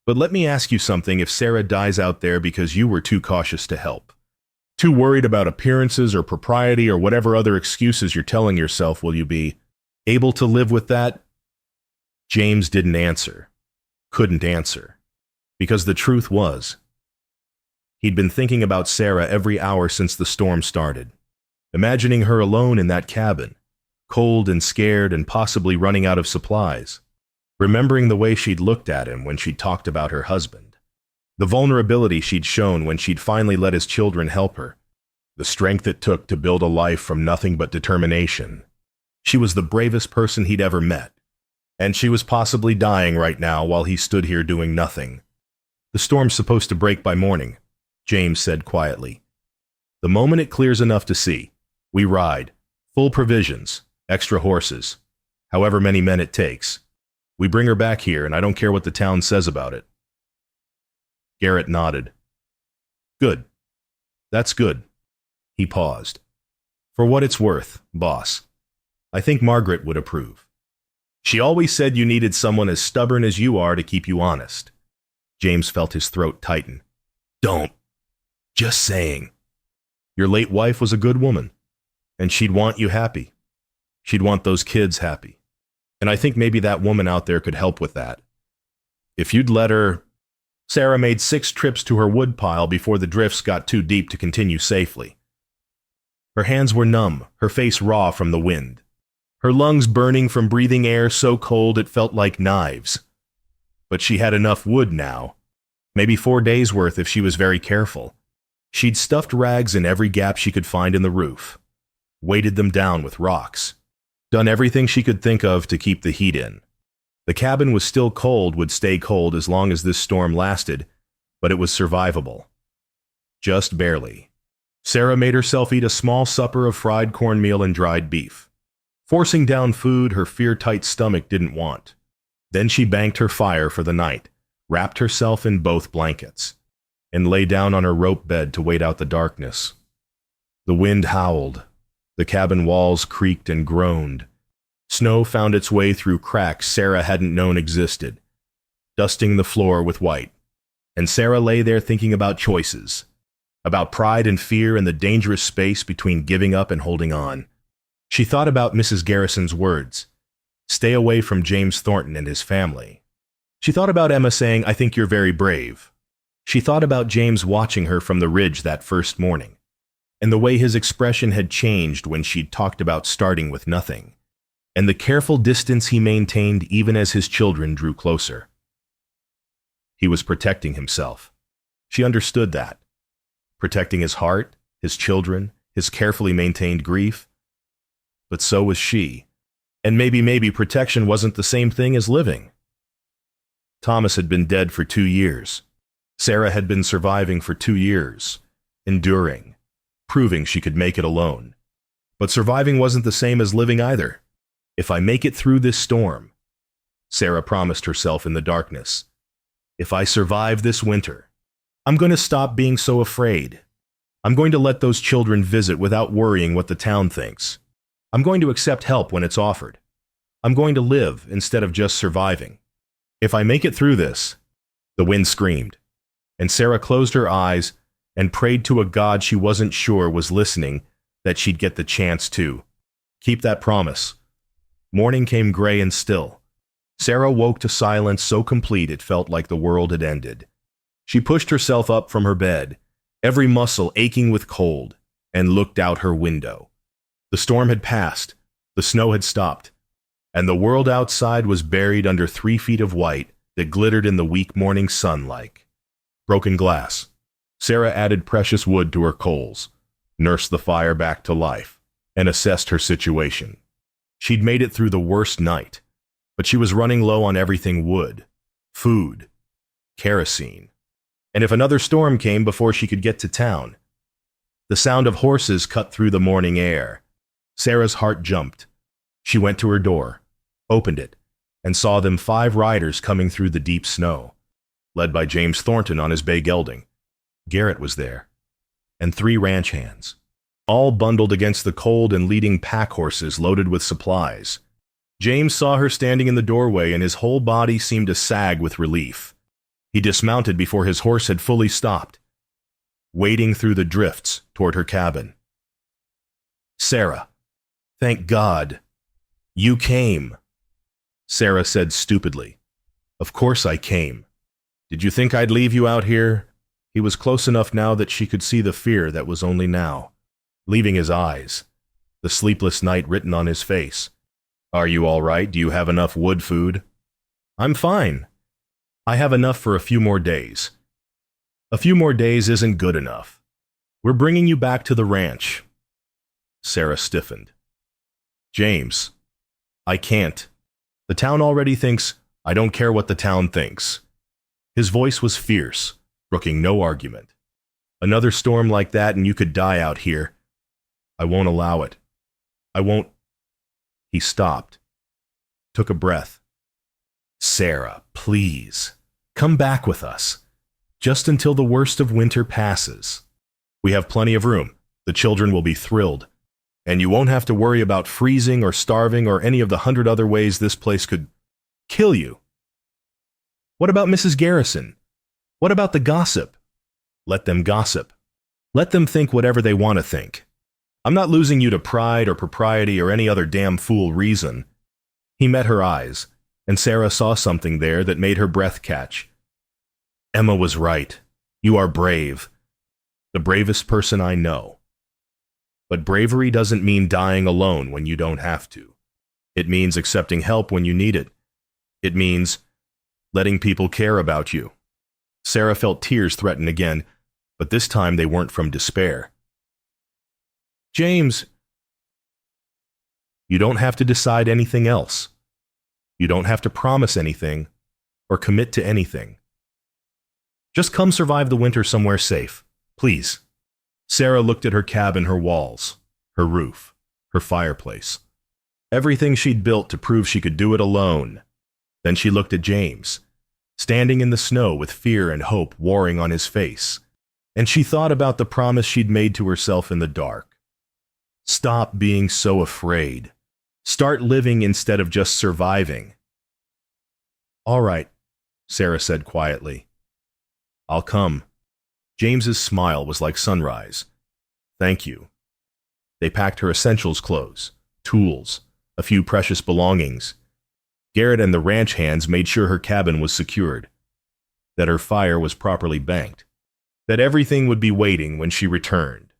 But let me ask you something. If Sarah dies out there because you were too cautious to help, too worried about appearances or propriety or whatever other excuses you're telling yourself, will you be able to live with that?" James didn't answer, couldn't answer, Because the truth was, he'd been thinking about Sarah every hour since the storm started, imagining her alone in that cabin, cold and scared and possibly running out of supplies, remembering the way she'd looked at him when she'd talked about her husband, the vulnerability she'd shown when she'd finally let his children help her, the strength it took to build a life from nothing but determination. She was the bravest person he'd ever met, and she was possibly dying right now while he stood here doing nothing. "The storm's supposed to break by morning," James said quietly. "The moment it clears enough to see, we ride, full provisions, extra horses, however many men it takes. We bring her back here, and I don't care what the town says about it." Garrett nodded. "Good. That's good." He paused. "For what it's worth, boss, I think Margaret would approve. She always said you needed someone as stubborn as you are to keep you honest." James felt his throat tighten. "Don't. Just saying. Your late wife was a good woman, and she'd want you happy. She'd want those kids happy. And I think maybe that woman out there could help with that. If you'd let her..." Sarah made 6 trips to her woodpile before the drifts got too deep to continue safely. Her hands were numb, her face raw from the wind, her lungs burning from breathing air so cold it felt like knives. But she had enough wood now, maybe 4 days' worth if she was very careful. She'd stuffed rags in every gap she could find in the roof, weighted them down with rocks, done everything she could think of to keep the heat in. The cabin was still cold, would stay cold as long as this storm lasted, but it was survivable. Just barely. Sarah made herself eat a small supper of fried cornmeal and dried beef, forcing down food her fear-tight stomach didn't want. Then she banked her fire for the night, wrapped herself in both blankets, and lay down on her rope bed to wait out the darkness. The wind howled. The cabin walls creaked and groaned. Snow found its way through cracks Sarah hadn't known existed, dusting the floor with white. And Sarah lay there thinking about choices, about pride and fear and the dangerous space between giving up and holding on. She thought about Mrs. Garrison's words, "Stay away from James Thornton and his family." She thought about Emma saying, "I think you're very brave." She thought about James watching her from the ridge that first morning, and the way his expression had changed when she'd talked about starting with nothing, and the careful distance he maintained even as his children drew closer. He was protecting himself. She understood that. Protecting his heart, his children, his carefully maintained grief. But so was she. And maybe protection wasn't the same thing as living. Thomas had been dead for 2 years. Sarah had been surviving for 2 years, enduring, proving she could make it alone. But surviving wasn't the same as living either. "If I make it through this storm," Sarah promised herself in the darkness, "if I survive this winter, I'm going to stop being so afraid. I'm going to let those children visit without worrying what the town thinks. I'm going to accept help when it's offered. I'm going to live instead of just surviving. If I make it through this..." The wind screamed, and Sarah closed her eyes and prayed to a God she wasn't sure was listening that she'd get the chance to keep that promise. Morning came gray and still. Sarah woke to silence so complete it felt like the world had ended. She pushed herself up from her bed, every muscle aching with cold, and looked out her window. The storm had passed, the snow had stopped, and the world outside was buried under 3 feet of white that glittered in the weak morning sun like broken glass. Sarah added precious wood to her coals, nursed the fire back to life, and assessed her situation. She'd made it through the worst night, but she was running low on everything: wood, food, kerosene. And if another storm came before she could get to town. The sound of horses cut through the morning air. Sarah's heart jumped. She went to her door, opened it, and saw them 5 riders coming through the deep snow, led by James Thornton on his bay gelding. Garrett was there, and 3 ranch hands, all bundled against the cold and leading pack horses loaded with supplies. James saw her standing in the doorway, and his whole body seemed to sag with relief. He dismounted before his horse had fully stopped, wading through the drifts toward her cabin. "Sarah, thank God. You came," Sarah said stupidly. "Of course I came. Did you think I'd leave you out here? He was close enough now that she could see the fear that was only now, leaving his eyes, the sleepless night written on his face. Are you all right? Do you have enough wood food? I'm fine. I have enough for a few more days. A few more days isn't good enough. We're bringing you back to the ranch. Sarah stiffened. James, I can't. The town already thinks I don't care what the town thinks. His voice was fierce, brooking no argument. Another storm like that and you could die out here. I won't allow it. I won't. He stopped, took a breath. Sarah, please, come back with us, just until the worst of winter passes. We have plenty of room. The children will be thrilled. And you won't have to worry about freezing or starving or any of the 100 other ways this place could kill you. What about Mrs. Garrison? What about the gossip? Let them gossip. Let them think whatever they want to think. I'm not losing you to pride or propriety or any other damn fool reason. He met her eyes, and Sarah saw something there that made her breath catch. Emma was right. You are brave. The bravest person I know. But bravery doesn't mean dying alone when you don't have to. It means accepting help when you need it. It means letting people care about you. Sarah felt tears threaten again, but this time they weren't from despair. James, you don't have to decide anything else. You don't have to promise anything or commit to anything. Just come survive the winter somewhere safe, please. Sarah looked at her cabin, her walls, her roof, her fireplace. Everything she'd built to prove she could do it alone. Then she looked at James, standing in the snow with fear and hope warring on his face, and she thought about the promise she'd made to herself in the dark. Stop being so afraid. Start living instead of just surviving. All right, Sarah said quietly. I'll come. James's smile was like sunrise. Thank you. They packed her essentials clothes, tools, a few precious belongings. Garrett and the ranch hands made sure her cabin was secured, that her fire was properly banked, that everything would be waiting when she returned.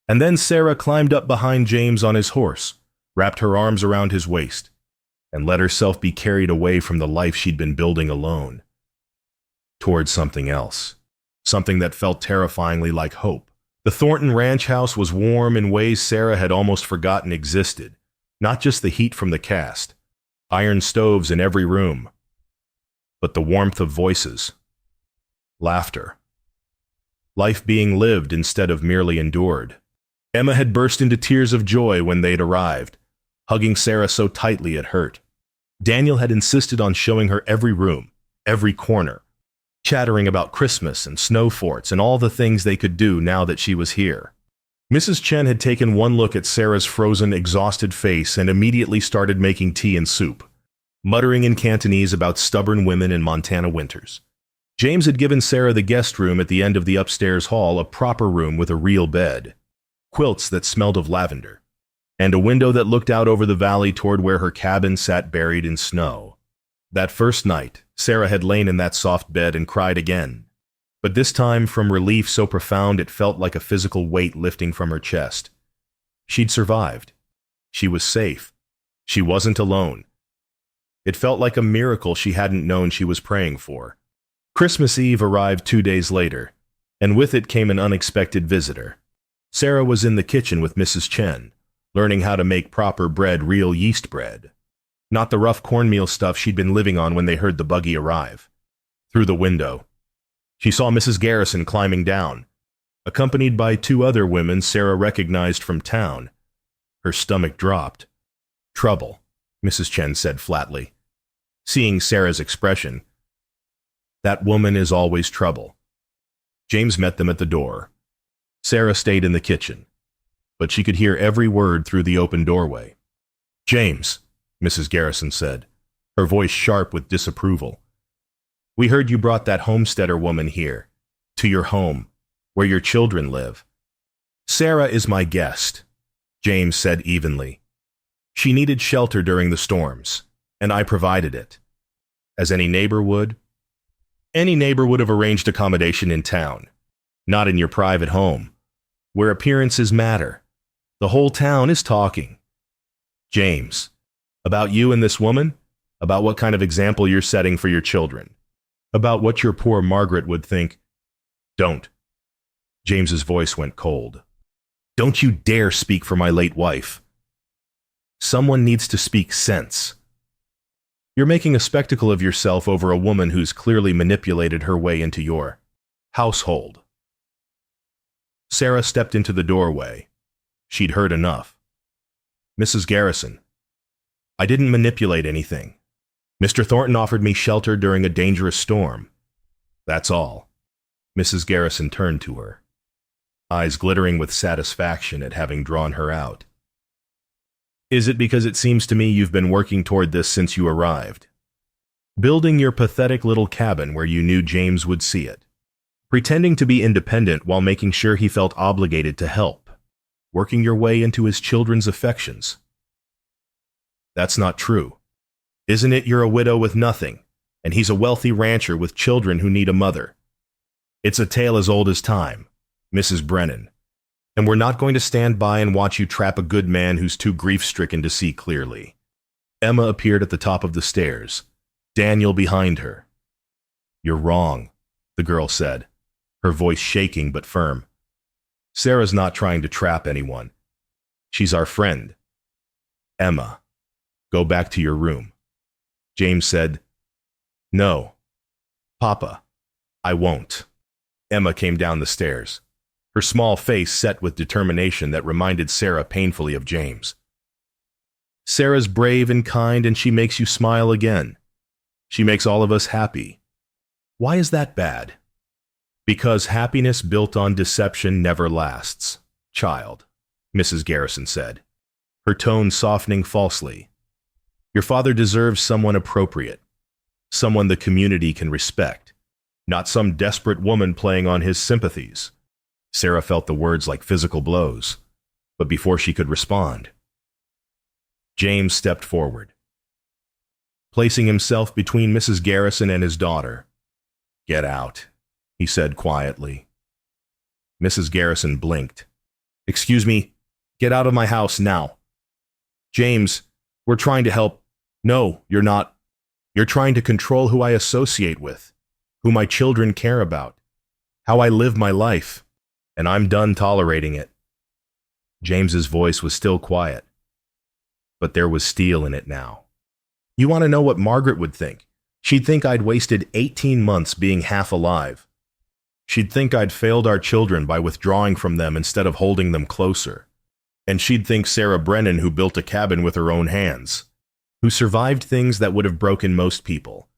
And then Sarah climbed up behind James on his horse, wrapped her arms around his waist, and let herself be carried away from the life she'd been building alone, towards something else, something that felt terrifyingly like hope. The Thornton ranch house was warm in ways Sarah had almost forgotten existed, not just the heat from the cast, iron stoves in every room, but the warmth of voices, laughter, life being lived instead of merely endured. Emma had burst into tears of joy when they'd arrived, hugging Sarah so tightly it hurt. Daniel had insisted on showing her every room, every corner, chattering about Christmas and snow forts and all the things they could do now that she was here. Mrs. Chen had taken one look at Sarah's frozen, exhausted face and immediately started making tea and soup, muttering in Cantonese about stubborn women in Montana winters. James had given Sarah the guest room at the end of the upstairs hall, a proper room with a real bed, quilts that smelled of lavender, and a window that looked out over the valley toward where her cabin sat buried in snow. That first night, Sarah had lain in that soft bed and cried again, but this time from relief so profound it felt like a physical weight lifting from her chest. She'd survived. She was safe. She wasn't alone. It felt like a miracle she hadn't known she was praying for. Christmas Eve arrived 2 days later, and with it came an unexpected visitor. Sarah was in the kitchen with Mrs. Chen, learning how to make proper bread, real yeast bread, not the rough cornmeal stuff she'd been living on when they heard the buggy arrive. Through the window, she saw Mrs. Garrison climbing down, accompanied by 2 other women Sarah recognized from town. Her stomach dropped. Trouble, Mrs. Chen said flatly. Seeing Sarah's expression, that woman is always trouble. James met them at the door. Sarah stayed in the kitchen, but she could hear every word through the open doorway. James, Mrs. Garrison said, her voice sharp with disapproval. We heard you brought that homesteader woman here, to your home, where your children live. Sarah is my guest, James said evenly. She needed shelter during the storms, and I provided it, as any neighbor would. Any neighbor would have arranged accommodation in town, not in your private home, where appearances matter. The whole town is talking. James, about you and this woman, about what kind of example you're setting for your children, about what your poor Margaret would think. Don't. James's voice went cold. Don't you dare speak for my late wife. Someone needs to speak sense. You're making a spectacle of yourself over a woman who's clearly manipulated her way into your household. Sarah stepped into the doorway. She'd heard enough. Mrs. Garrison, I didn't manipulate anything. Mr. Thornton offered me shelter during a dangerous storm. That's all. Mrs. Garrison turned to her, eyes glittering with satisfaction at having drawn her out. Is it because it seems to me you've been working toward this since you arrived? Building your pathetic little cabin where you knew James would see it. Pretending to be independent while making sure he felt obligated to help. Working your way into his children's affections. That's not true. Isn't it you're a widow with nothing, and he's a wealthy rancher with children who need a mother? It's a tale as old as time, Mrs. Brennan, and we're not going to stand by and watch you trap a good man who's too grief-stricken to see clearly. Emma appeared at the top of the stairs, Daniel behind her. You're wrong, the girl said, her voice shaking but firm. Sarah's not trying to trap anyone. She's our friend. Emma, go back to your room. James said, No, Papa, I won't. Emma came down the stairs, her small face set with determination that reminded Sarah painfully of James. Sarah's brave and kind, and she makes you smile again. She makes all of us happy. Why is that bad? Because happiness built on deception never lasts, child, Mrs. Garrison said, her tone softening falsely. Your father deserves someone appropriate, someone the community can respect, not some desperate woman playing on his sympathies. Sarah felt the words like physical blows, but before she could respond, James stepped forward, placing himself between Mrs. Garrison and his daughter. Get out, he said quietly. Mrs. Garrison blinked. Excuse me, get out of my house now. James, we're trying to help. No, you're not. You're trying to control who I associate with, who my children care about, how I live my life, and I'm done tolerating it. James's voice was still quiet, but there was steel in it now. You want to know what Margaret would think? She'd think I'd wasted 18 months being half alive. She'd think I'd failed our children by withdrawing from them instead of holding them closer. And she'd think Sarah Brennan, who built a cabin with her own hands, who survived things that would have broken most people,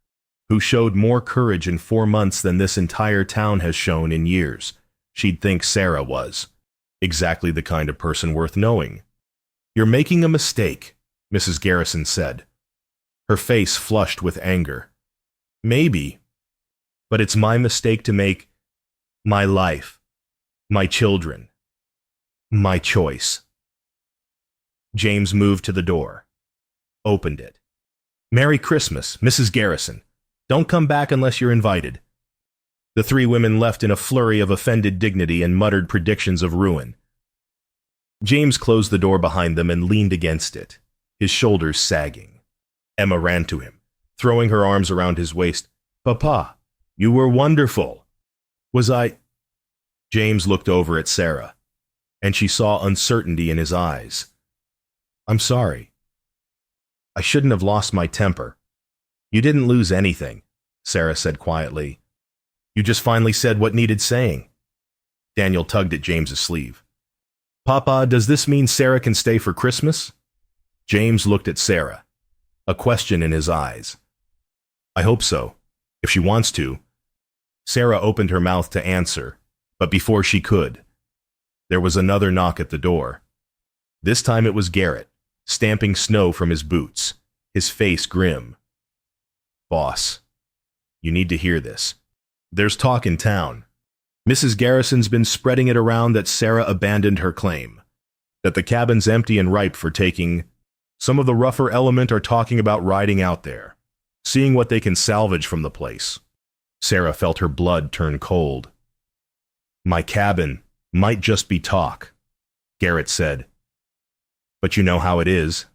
who showed more courage in 4 months than this entire town has shown in years. She'd think Sarah was exactly the kind of person worth knowing. You're making a mistake, Mrs. Garrison said, her face flushed with anger. Maybe, but it's my mistake to make. My life, my children, my choice. James moved to the door, opened it. Merry Christmas, Mrs. Garrison. Don't come back unless you're invited. The three women left in a flurry of offended dignity and muttered predictions of ruin. James closed the door behind them and leaned against it, his shoulders sagging. Emma ran to him, throwing her arms around his waist. Papa, you were wonderful. Was I? James looked over at Sarah, and she saw uncertainty in his eyes. I'm sorry. I shouldn't have lost my temper. You didn't lose anything, Sarah said quietly. You just finally said what needed saying. Daniel tugged at James's sleeve. Papa, does this mean Sarah can stay for Christmas? James looked at Sarah, a question in his eyes. I hope so, if she wants to. Sarah opened her mouth to answer, but before she could, there was another knock at the door. This time it was Garrett, stamping snow from his boots, his face grim. Boss, you need to hear this. There's talk in town. Mrs. Garrison's been spreading it around that Sarah abandoned her claim, that the cabin's empty and ripe for taking. Some of the rougher element are talking about riding out there, seeing what they can salvage from the place. Sarah felt her blood turn cold. My cabin might just be talk, Garrett said. But you know how it is.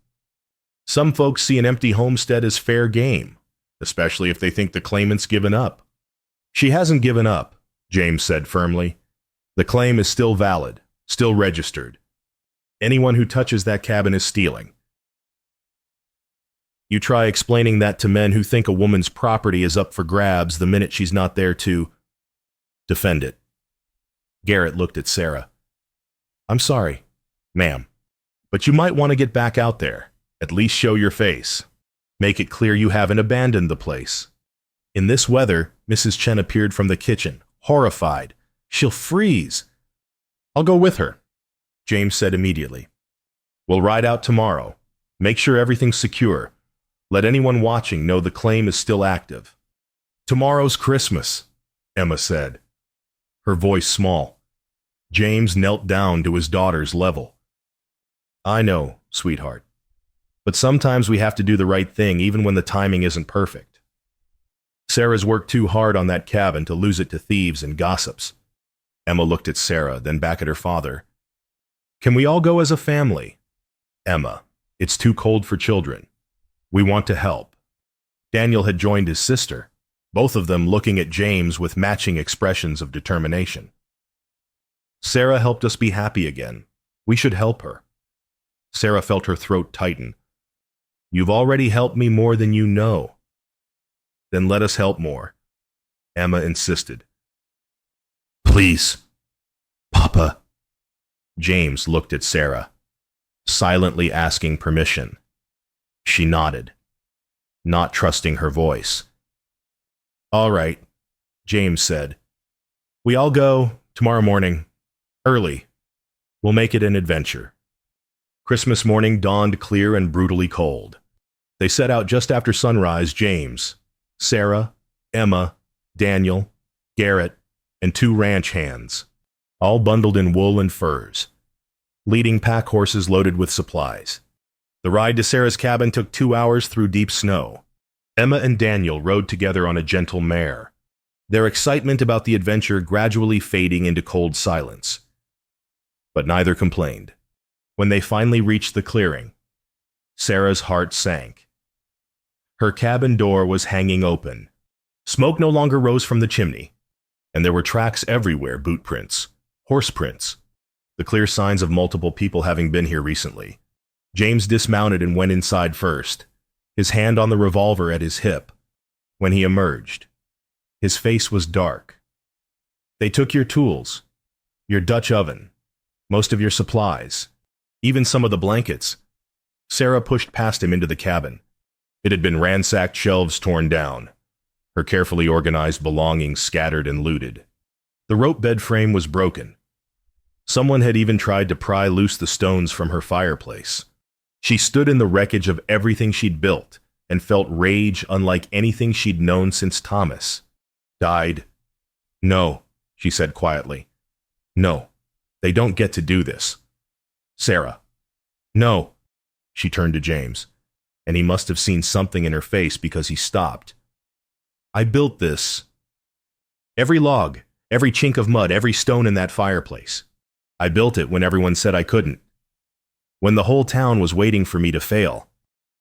Some folks see an empty homestead as fair game, especially if they think the claimant's given up. She hasn't given up, James said firmly. The claim is still valid, still registered. Anyone who touches that cabin is stealing. You try explaining that to men who think a woman's property is up for grabs the minute she's not there to defend it. Garrett looked at Sarah. I'm sorry, ma'am, but you might want to get back out there. At least show your face. Make it clear you haven't abandoned the place. In this weather, Mrs. Chen appeared from the kitchen, horrified. She'll freeze. I'll go with her, James said immediately. We'll ride out tomorrow. Make sure everything's secure. Let anyone watching know the claim is still active. Tomorrow's Christmas, Emma said, her voice small. James knelt down to his daughter's level. I know, sweetheart. But sometimes we have to do the right thing even when the timing isn't perfect. Sarah's worked too hard on that cabin to lose it to thieves and gossips. Emma looked at Sarah, then back at her father. Can we all go as a family? Emma, it's too cold for children. We want to help. Daniel had joined his sister, both of them looking at James with matching expressions of determination. Sarah helped us be happy again. We should help her. Sarah felt her throat tighten. You've already helped me more than you know. Then let us help more, Emma insisted. Please, Papa. James looked at Sarah, silently asking permission. She nodded, not trusting her voice. All right, James said. We all go tomorrow morning, early. We'll make it an adventure. Christmas morning dawned clear and brutally cold. They set out just after sunrise. James, Sarah, Emma, Daniel, Garrett, and 2 ranch hands, all bundled in wool and furs, leading pack horses loaded with supplies. The ride to Sarah's cabin took 2 hours through deep snow. Emma and Daniel rode together on a gentle mare, their excitement about the adventure gradually fading into cold silence. But neither complained. When they finally reached the clearing, Sarah's heart sank. Her cabin door was hanging open. Smoke no longer rose from the chimney, and there were tracks everywhere, boot prints, horse prints, the clear signs of multiple people having been here recently. James dismounted and went inside first, his hand on the revolver at his hip. When he emerged, his face was dark. They took your tools, your Dutch oven, most of your supplies, even some of the blankets. Sarah pushed past him into the cabin. It had been ransacked, shelves torn down, her carefully organized belongings scattered and looted. The rope bed frame was broken. Someone had even tried to pry loose the stones from her fireplace. She stood in the wreckage of everything she'd built and felt rage unlike anything she'd known since Thomas died. No, she said quietly. No, they don't get to do this. Sarah. No. She turned to James, and he must have seen something in her face because he stopped. I built this. Every log, every chink of mud, every stone in that fireplace. I built it when everyone said I couldn't. When the whole town was waiting for me to fail.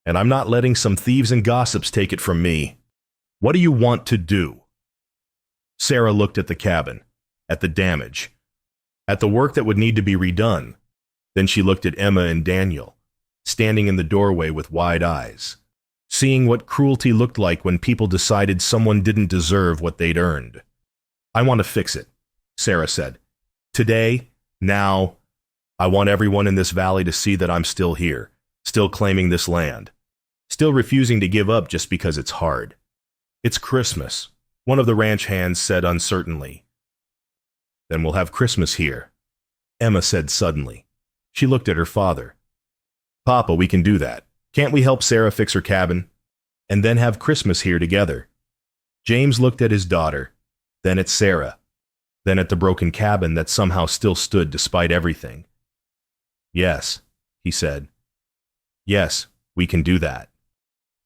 And I'm not letting some thieves and gossips take it from me. What do you want to do? Sarah looked at the cabin, at the damage, at the work that would need to be redone. Then she looked at Emma and Daniel, standing in the doorway with wide eyes, seeing what cruelty looked like when people decided someone didn't deserve what they'd earned. I want to fix it, Sarah said. Today, now, I want everyone in this valley to see that I'm still here, still claiming this land, still refusing to give up just because it's hard. It's Christmas, one of the ranch hands said uncertainly. Then we'll have Christmas here, Emma said suddenly. She looked at her father. Papa, we can do that. Can't we help Sarah fix her cabin? And then have Christmas here together? James looked at his daughter, then at Sarah, then at the broken cabin that somehow still stood despite everything. Yes, he said. Yes, we can do that.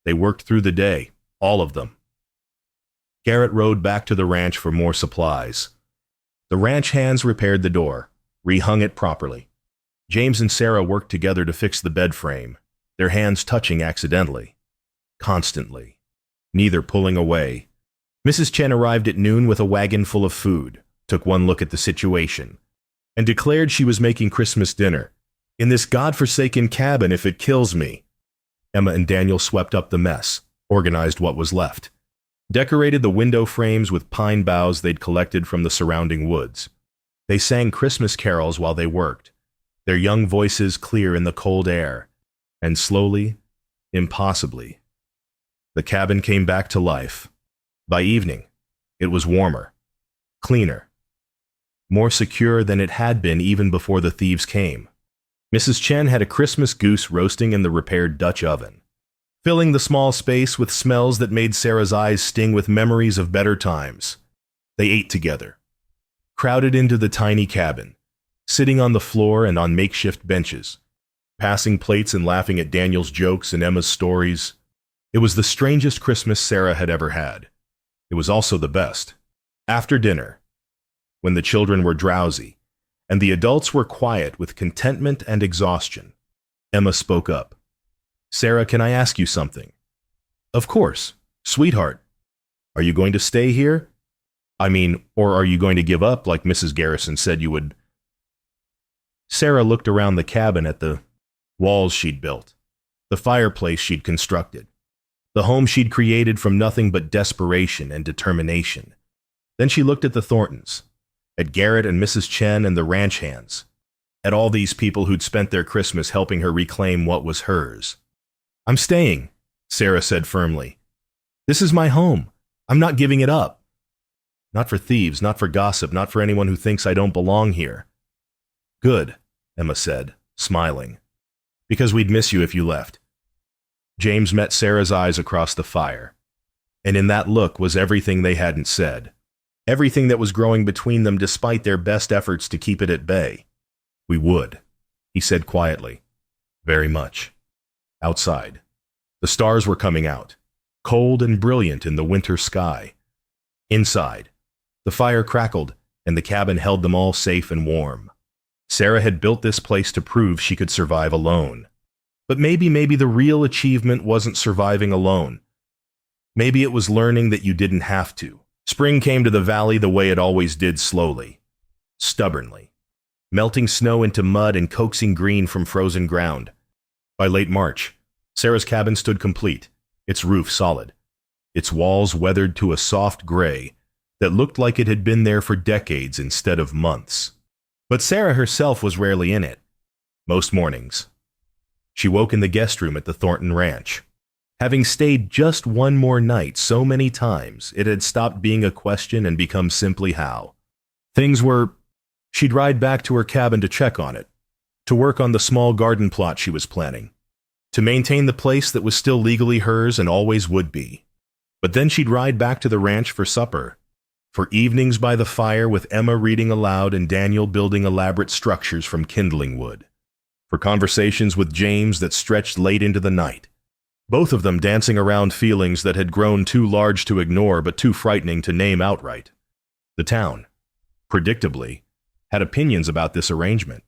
They worked through the day, all of them. Garrett rode back to the ranch for more supplies. The ranch hands repaired the door, rehung it properly. James and Sarah worked together to fix the bed frame, their hands touching accidentally. Constantly. Neither pulling away. Mrs. Chen arrived at noon with a wagon full of food, took one look at the situation, and declared she was making Christmas dinner. In this godforsaken cabin if it kills me. Emma and Daniel swept up the mess, organized what was left. Decorated the window frames with pine boughs they'd collected from the surrounding woods. They sang Christmas carols while they worked, their young voices clear in the cold air, and slowly, impossibly, the cabin came back to life. By evening, it was warmer, cleaner, more secure than it had been even before the thieves came. Mrs. Chen had a Christmas goose roasting in the repaired Dutch oven, filling the small space with smells that made Sarah's eyes sting with memories of better times. They ate together, crowded into the tiny cabin, sitting on the floor and on makeshift benches, passing plates and laughing at Daniel's jokes and Emma's stories. It was the strangest Christmas Sarah had ever had. It was also the best. After dinner, when the children were drowsy, and the adults were quiet with contentment and exhaustion, Emma spoke up. "Sarah, can I ask you something?" "Of course. Sweetheart. Are you going to stay here? Or are you going to give up like Mrs. Garrison said you would?" Sarah looked around the cabin at the walls she'd built, the fireplace she'd constructed, the home she'd created from nothing but desperation and determination. Then she looked at the Thorntons, at Garrett and Mrs. Chen and the ranch hands, at all these people who'd spent their Christmas helping her reclaim what was hers. "I'm staying," Sarah said firmly. "This is my home. I'm not giving it up. Not for thieves, not for gossip, not for anyone who thinks I don't belong here." "Good," Emma said, smiling. "Because we'd miss you if you left." James met Sarah's eyes across the fire, and in that look was everything they hadn't said, everything that was growing between them despite their best efforts to keep it at bay. "We would," he said quietly. "Very much." Outside, the stars were coming out, cold and brilliant in the winter sky. Inside, the fire crackled, and the cabin held them all safe and warm. Sarah had built this place to prove she could survive alone. But maybe the real achievement wasn't surviving alone. Maybe it was learning that you didn't have to. Spring came to the valley the way it always did, slowly, stubbornly, melting snow into mud and coaxing green from frozen ground. By late March, Sarah's cabin stood complete, its roof solid, its walls weathered to a soft gray that looked like it had been there for decades instead of months. But Sarah herself was rarely in it. Most mornings, she woke in the guest room at the Thornton Ranch. Having stayed just one more night so many times, it had stopped being a question and become simply how. Things were. She'd ride back to her cabin to check on it, to work on the small garden plot she was planning, to maintain the place that was still legally hers and always would be. But then she'd ride back to the ranch for supper, for evenings by the fire with Emma reading aloud and Daniel building elaborate structures from kindling wood, for conversations with James that stretched late into the night, both of them dancing around feelings that had grown too large to ignore but too frightening to name outright. The town, predictably, had opinions about this arrangement.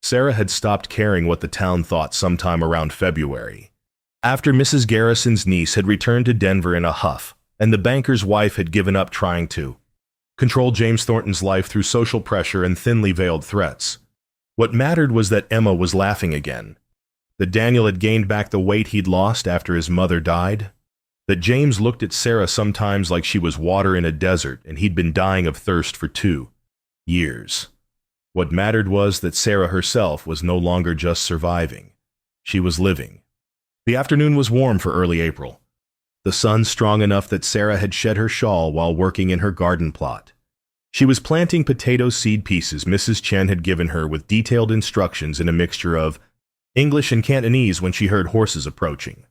Sarah had stopped caring what the town thought sometime around February, after Mrs. Garrison's niece had returned to Denver in a huff, and the banker's wife had given up trying to control James Thornton's life through social pressure and thinly veiled threats. What mattered was that Emma was laughing again, that Daniel had gained back the weight he'd lost after his mother died, that James looked at Sarah sometimes like she was water in a desert and he'd been dying of thirst for 2 years. What mattered was that Sarah herself was no longer just surviving. She was living. The afternoon was warm for early April, the sun strong enough that Sarah had shed her shawl while working in her garden plot. She was planting potato seed pieces Mrs. Chen had given her with detailed instructions in a mixture of English and Cantonese when she heard horses approaching.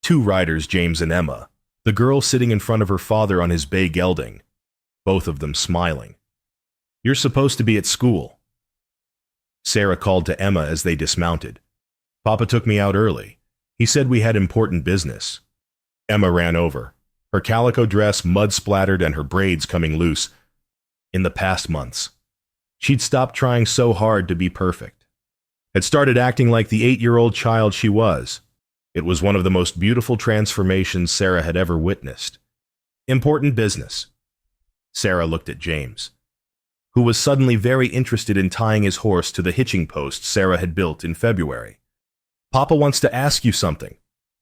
2 riders, James and Emma, the girl sitting in front of her father on his bay gelding, both of them smiling. "You're supposed to be at school," Sarah called to Emma as they dismounted. "Papa took me out early. He said we had important business." Emma ran over, her calico dress mud-splattered and her braids coming loose. In the past months, she'd stopped trying so hard to be perfect, had started acting like the 8-year-old child she was. It was one of the most beautiful transformations Sarah had ever witnessed. Important business. Sarah looked at James, who was suddenly very interested in tying his horse to the hitching post Sarah had built in February. "Papa wants to ask you something,"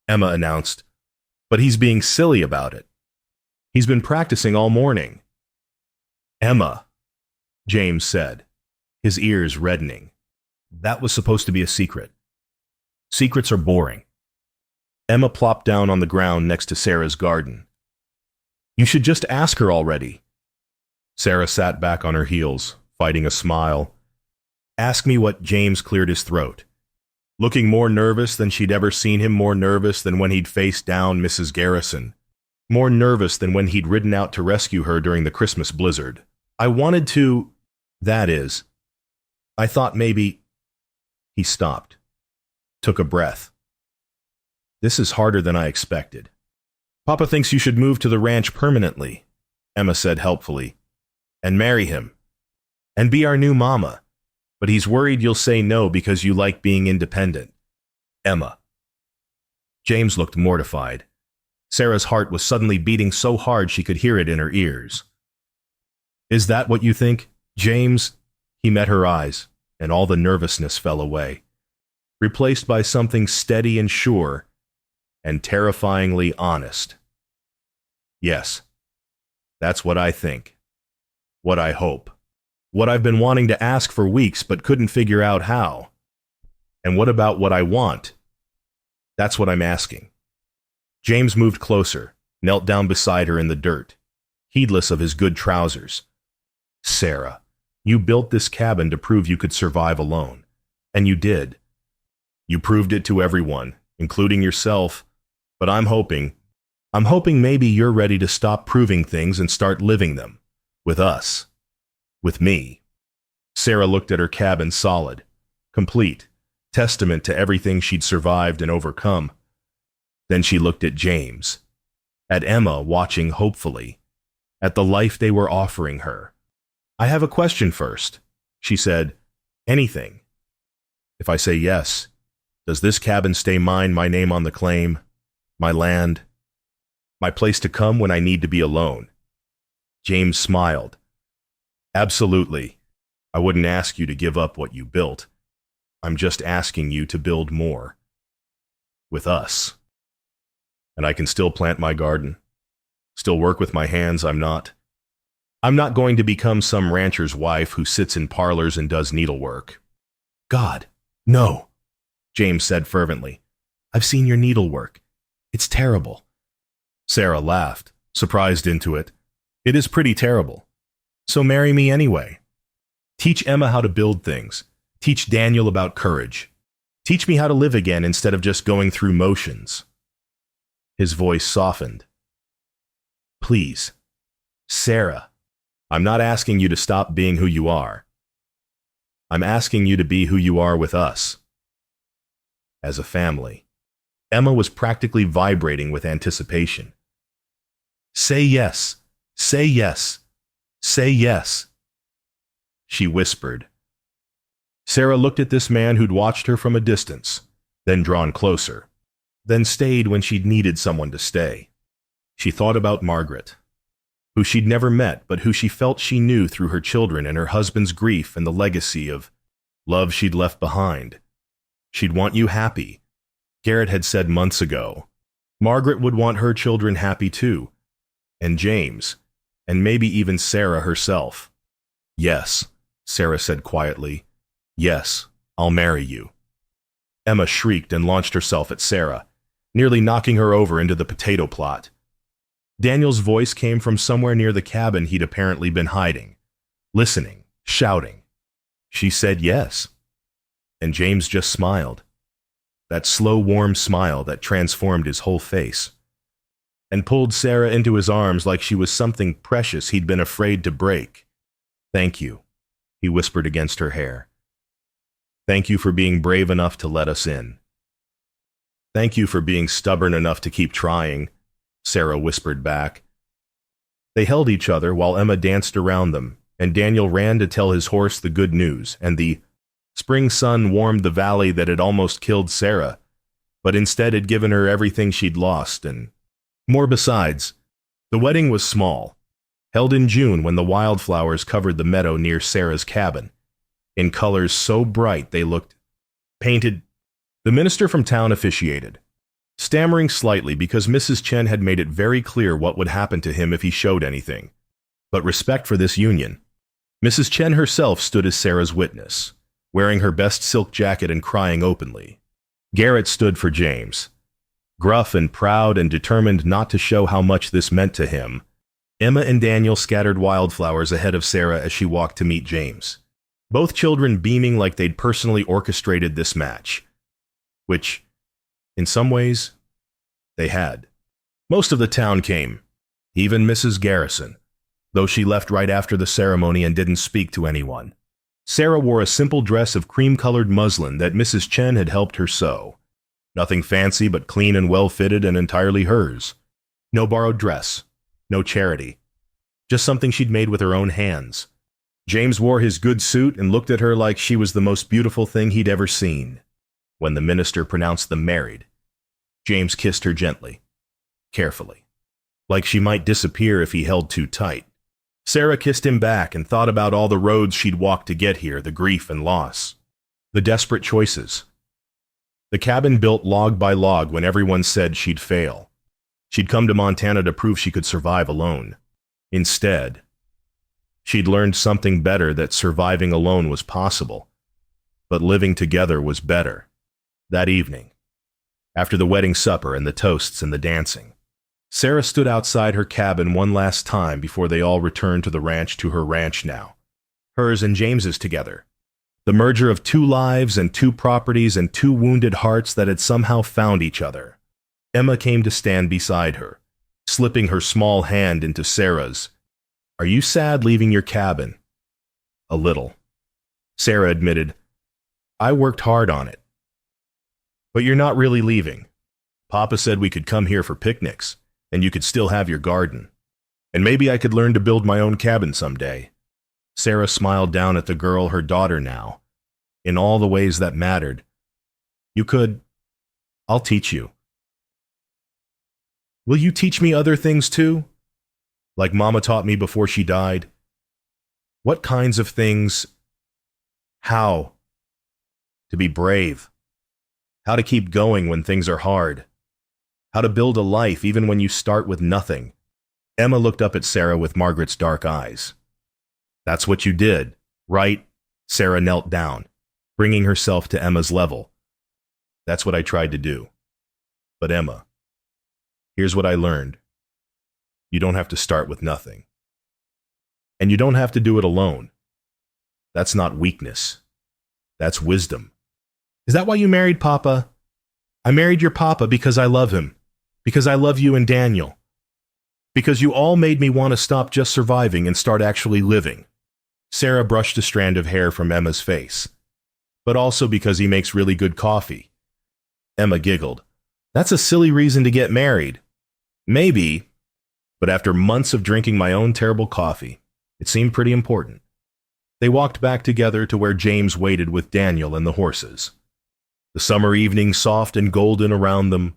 Emma announced, "but he's being silly about it. He's been practicing all morning." "Emma," James said, his ears reddening. That was supposed to be a secret. Secrets are boring. Emma plopped down on the ground next to Sarah's garden. "You should just ask her already." Sarah sat back on her heels, fighting a smile. "Ask me what?" James cleared his throat, looking more nervous than she'd ever seen him, more nervous than when he'd faced down Mrs. Garrison, more nervous than when he'd ridden out to rescue her during the Christmas blizzard. "I wanted to... that is, I thought maybe..." He stopped, took a breath. "This is harder than I expected." "Papa thinks you should move to the ranch permanently," Emma said helpfully, "and marry him, and be our new mama. But he's worried you'll say no because you like being independent." "Emma." James looked mortified. Sarah's heart was suddenly beating so hard she could hear it in her ears. "Is that what you think, James?" He met her eyes, and all the nervousness fell away, replaced by something steady and sure, and terrifyingly honest. "Yes, that's what I think. What I hope. What I've been wanting to ask for weeks but couldn't figure out how. And what about what I want? That's what I'm asking." James moved closer, knelt down beside her in the dirt, heedless of his good trousers. "Sarah, you built this cabin to prove you could survive alone. And you did. You proved it to everyone, including yourself. But I'm hoping maybe you're ready to stop proving things and start living them. With us. With me." Sarah looked at her cabin, solid, complete, testament to everything she'd survived and overcome. Then she looked at James, at Emma watching hopefully, at the life they were offering her. "I have a question first," she said. "Anything. If I say yes, does this cabin stay mine, my name on the claim, my land, my place to come when I need to be alone?" James smiled. "Absolutely. I wouldn't ask you to give up what you built. I'm just asking you to build more. With us. And I can still plant my garden, still work with my hands. I'm not going to become some rancher's wife who sits in parlors and does needlework." "God, no," James said fervently. "I've seen your needlework. It's terrible." Sarah laughed, surprised into it. "It is pretty terrible. So marry me anyway. Teach Emma how to build things. Teach Daniel about courage. Teach me how to live again instead of just going through motions." His voice softened. "Please, Sarah, I'm not asking you to stop being who you are. I'm asking you to be who you are with us. As a family." Emma was practically vibrating with anticipation. "Say yes. Say yes. Say yes," she whispered. Sarah looked at this man who'd watched her from a distance, then drawn closer, then stayed when she'd needed someone to stay. She thought about Margaret, who she'd never met but who she felt she knew through her children and her husband's grief and the legacy of love she'd left behind. "She'd want you happy," Garrett had said months ago. Margaret would want her children happy too, and James, and maybe even Sarah herself. "Yes," Sarah said quietly. "Yes, I'll marry you." Emma shrieked and launched herself at Sarah, nearly knocking her over into the potato plot. Daniel's voice came from somewhere near the cabin he'd apparently been hiding, listening, shouting. She said yes. And James just smiled. That slow, warm smile that transformed his whole face. And pulled Sarah into his arms like she was something precious he'd been afraid to break. "Thank you," he whispered against her hair. "Thank you for being brave enough to let us in. Thank you for being stubborn enough to keep trying, Sarah whispered back. They held each other while Emma danced around them, and Daniel ran to tell his horse the good news, and the spring sun warmed the valley that had almost killed Sarah, but instead had given her everything she'd lost, and more besides. The wedding was small, held in June when the wildflowers covered the meadow near Sarah's cabin, in colors so bright they looked painted. The minister from town officiated, stammering slightly because Mrs. Chen had made it very clear what would happen to him if he showed anything. But respect for this union. Mrs. Chen herself stood as Sarah's witness, wearing her best silk jacket and crying openly. Garrett stood for James, gruff and proud and determined not to show how much this meant to him. Emma and Daniel scattered wildflowers ahead of Sarah as she walked to meet James, both children beaming like they'd personally orchestrated this match, which, in some ways, they had. Most of the town came, even Mrs. Garrison, though she left right after the ceremony and didn't speak to anyone. Sarah wore a simple dress of cream-colored muslin that Mrs. Chen had helped her sew. Nothing fancy but clean and well-fitted and entirely hers. No borrowed dress, no charity, just something she'd made with her own hands. James wore his good suit and looked at her like she was the most beautiful thing he'd ever seen. When the minister pronounced them married, James kissed her gently, carefully, like she might disappear if he held too tight. Sarah kissed him back and thought about all the roads she'd walked to get here, the grief and loss, the desperate choices. The cabin built log by log when everyone said she'd fail. She'd come to Montana to prove she could survive alone. Instead, she'd learned something better, that surviving alone was possible, but living together was better. That evening, after the wedding supper and the toasts and the dancing, Sarah stood outside her cabin one last time before they all returned to her ranch now. Hers and James's together. The merger of two lives and two properties and two wounded hearts that had somehow found each other. Emma came to stand beside her, slipping her small hand into Sarah's. "Are you sad leaving your cabin?" "A little," Sarah admitted. "I worked hard on it." "But you're not really leaving. Papa said we could come here for picnics, and you could still have your garden. And maybe I could learn to build my own cabin someday." Sarah smiled down at the girl, her daughter now, in all the ways that mattered. "You could. I'll teach you." "Will you teach me other things too? Like Mama taught me before she died?" "What kinds of things?" "How to be brave. How to keep going when things are hard. How to build a life even when you start with nothing." Emma looked up at Sarah with Margaret's dark eyes. "That's what you did, right?" Sarah knelt down, bringing herself to Emma's level. "That's what I tried to do. But Emma, here's what I learned. You don't have to start with nothing. And you don't have to do it alone. That's not weakness. That's wisdom." "Is that why you married Papa?" "I married your Papa because I love him. Because I love you and Daniel. Because you all made me want to stop just surviving and start actually living." Sarah brushed a strand of hair from Emma's face. "But also because he makes really good coffee." Emma giggled. "That's a silly reason to get married." "Maybe, but after months of drinking my own terrible coffee, it seemed pretty important." They walked back together to where James waited with Daniel and the horses. The summer evening soft and golden around them.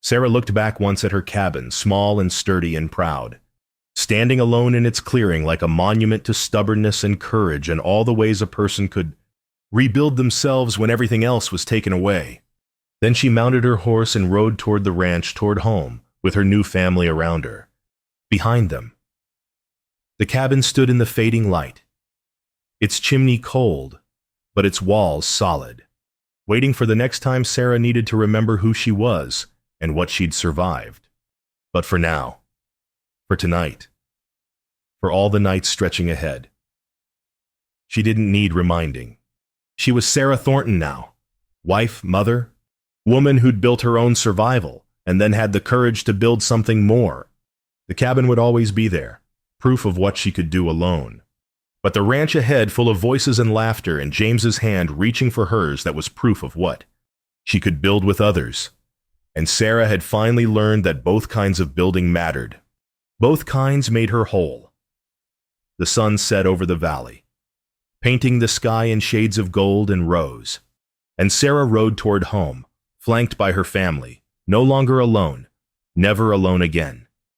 Sarah looked back once at her cabin, small and sturdy and proud, standing alone in its clearing like a monument to stubbornness and courage and all the ways a person could rebuild themselves when everything else was taken away. Then she mounted her horse and rode toward the ranch, toward home, with her new family around her. Behind them, the cabin stood in the fading light, its chimney cold, but its walls solid, waiting for the next time Sarah needed to remember who she was and what she'd survived. But for now, for tonight, for all the nights stretching ahead, she didn't need reminding. She was Sarah Thornton now, wife, mother, woman who'd built her own survival and then had the courage to build something more. The cabin would always be there, proof of what she could do alone. But the ranch ahead, full of voices and laughter, and James's hand reaching for hers, that was proof of what she could build with others. And Sarah had finally learned that both kinds of building mattered. Both kinds made her whole. The sun set over the valley, painting the sky in shades of gold and rose. And Sarah rode toward home, flanked by her family, no longer alone, never alone again.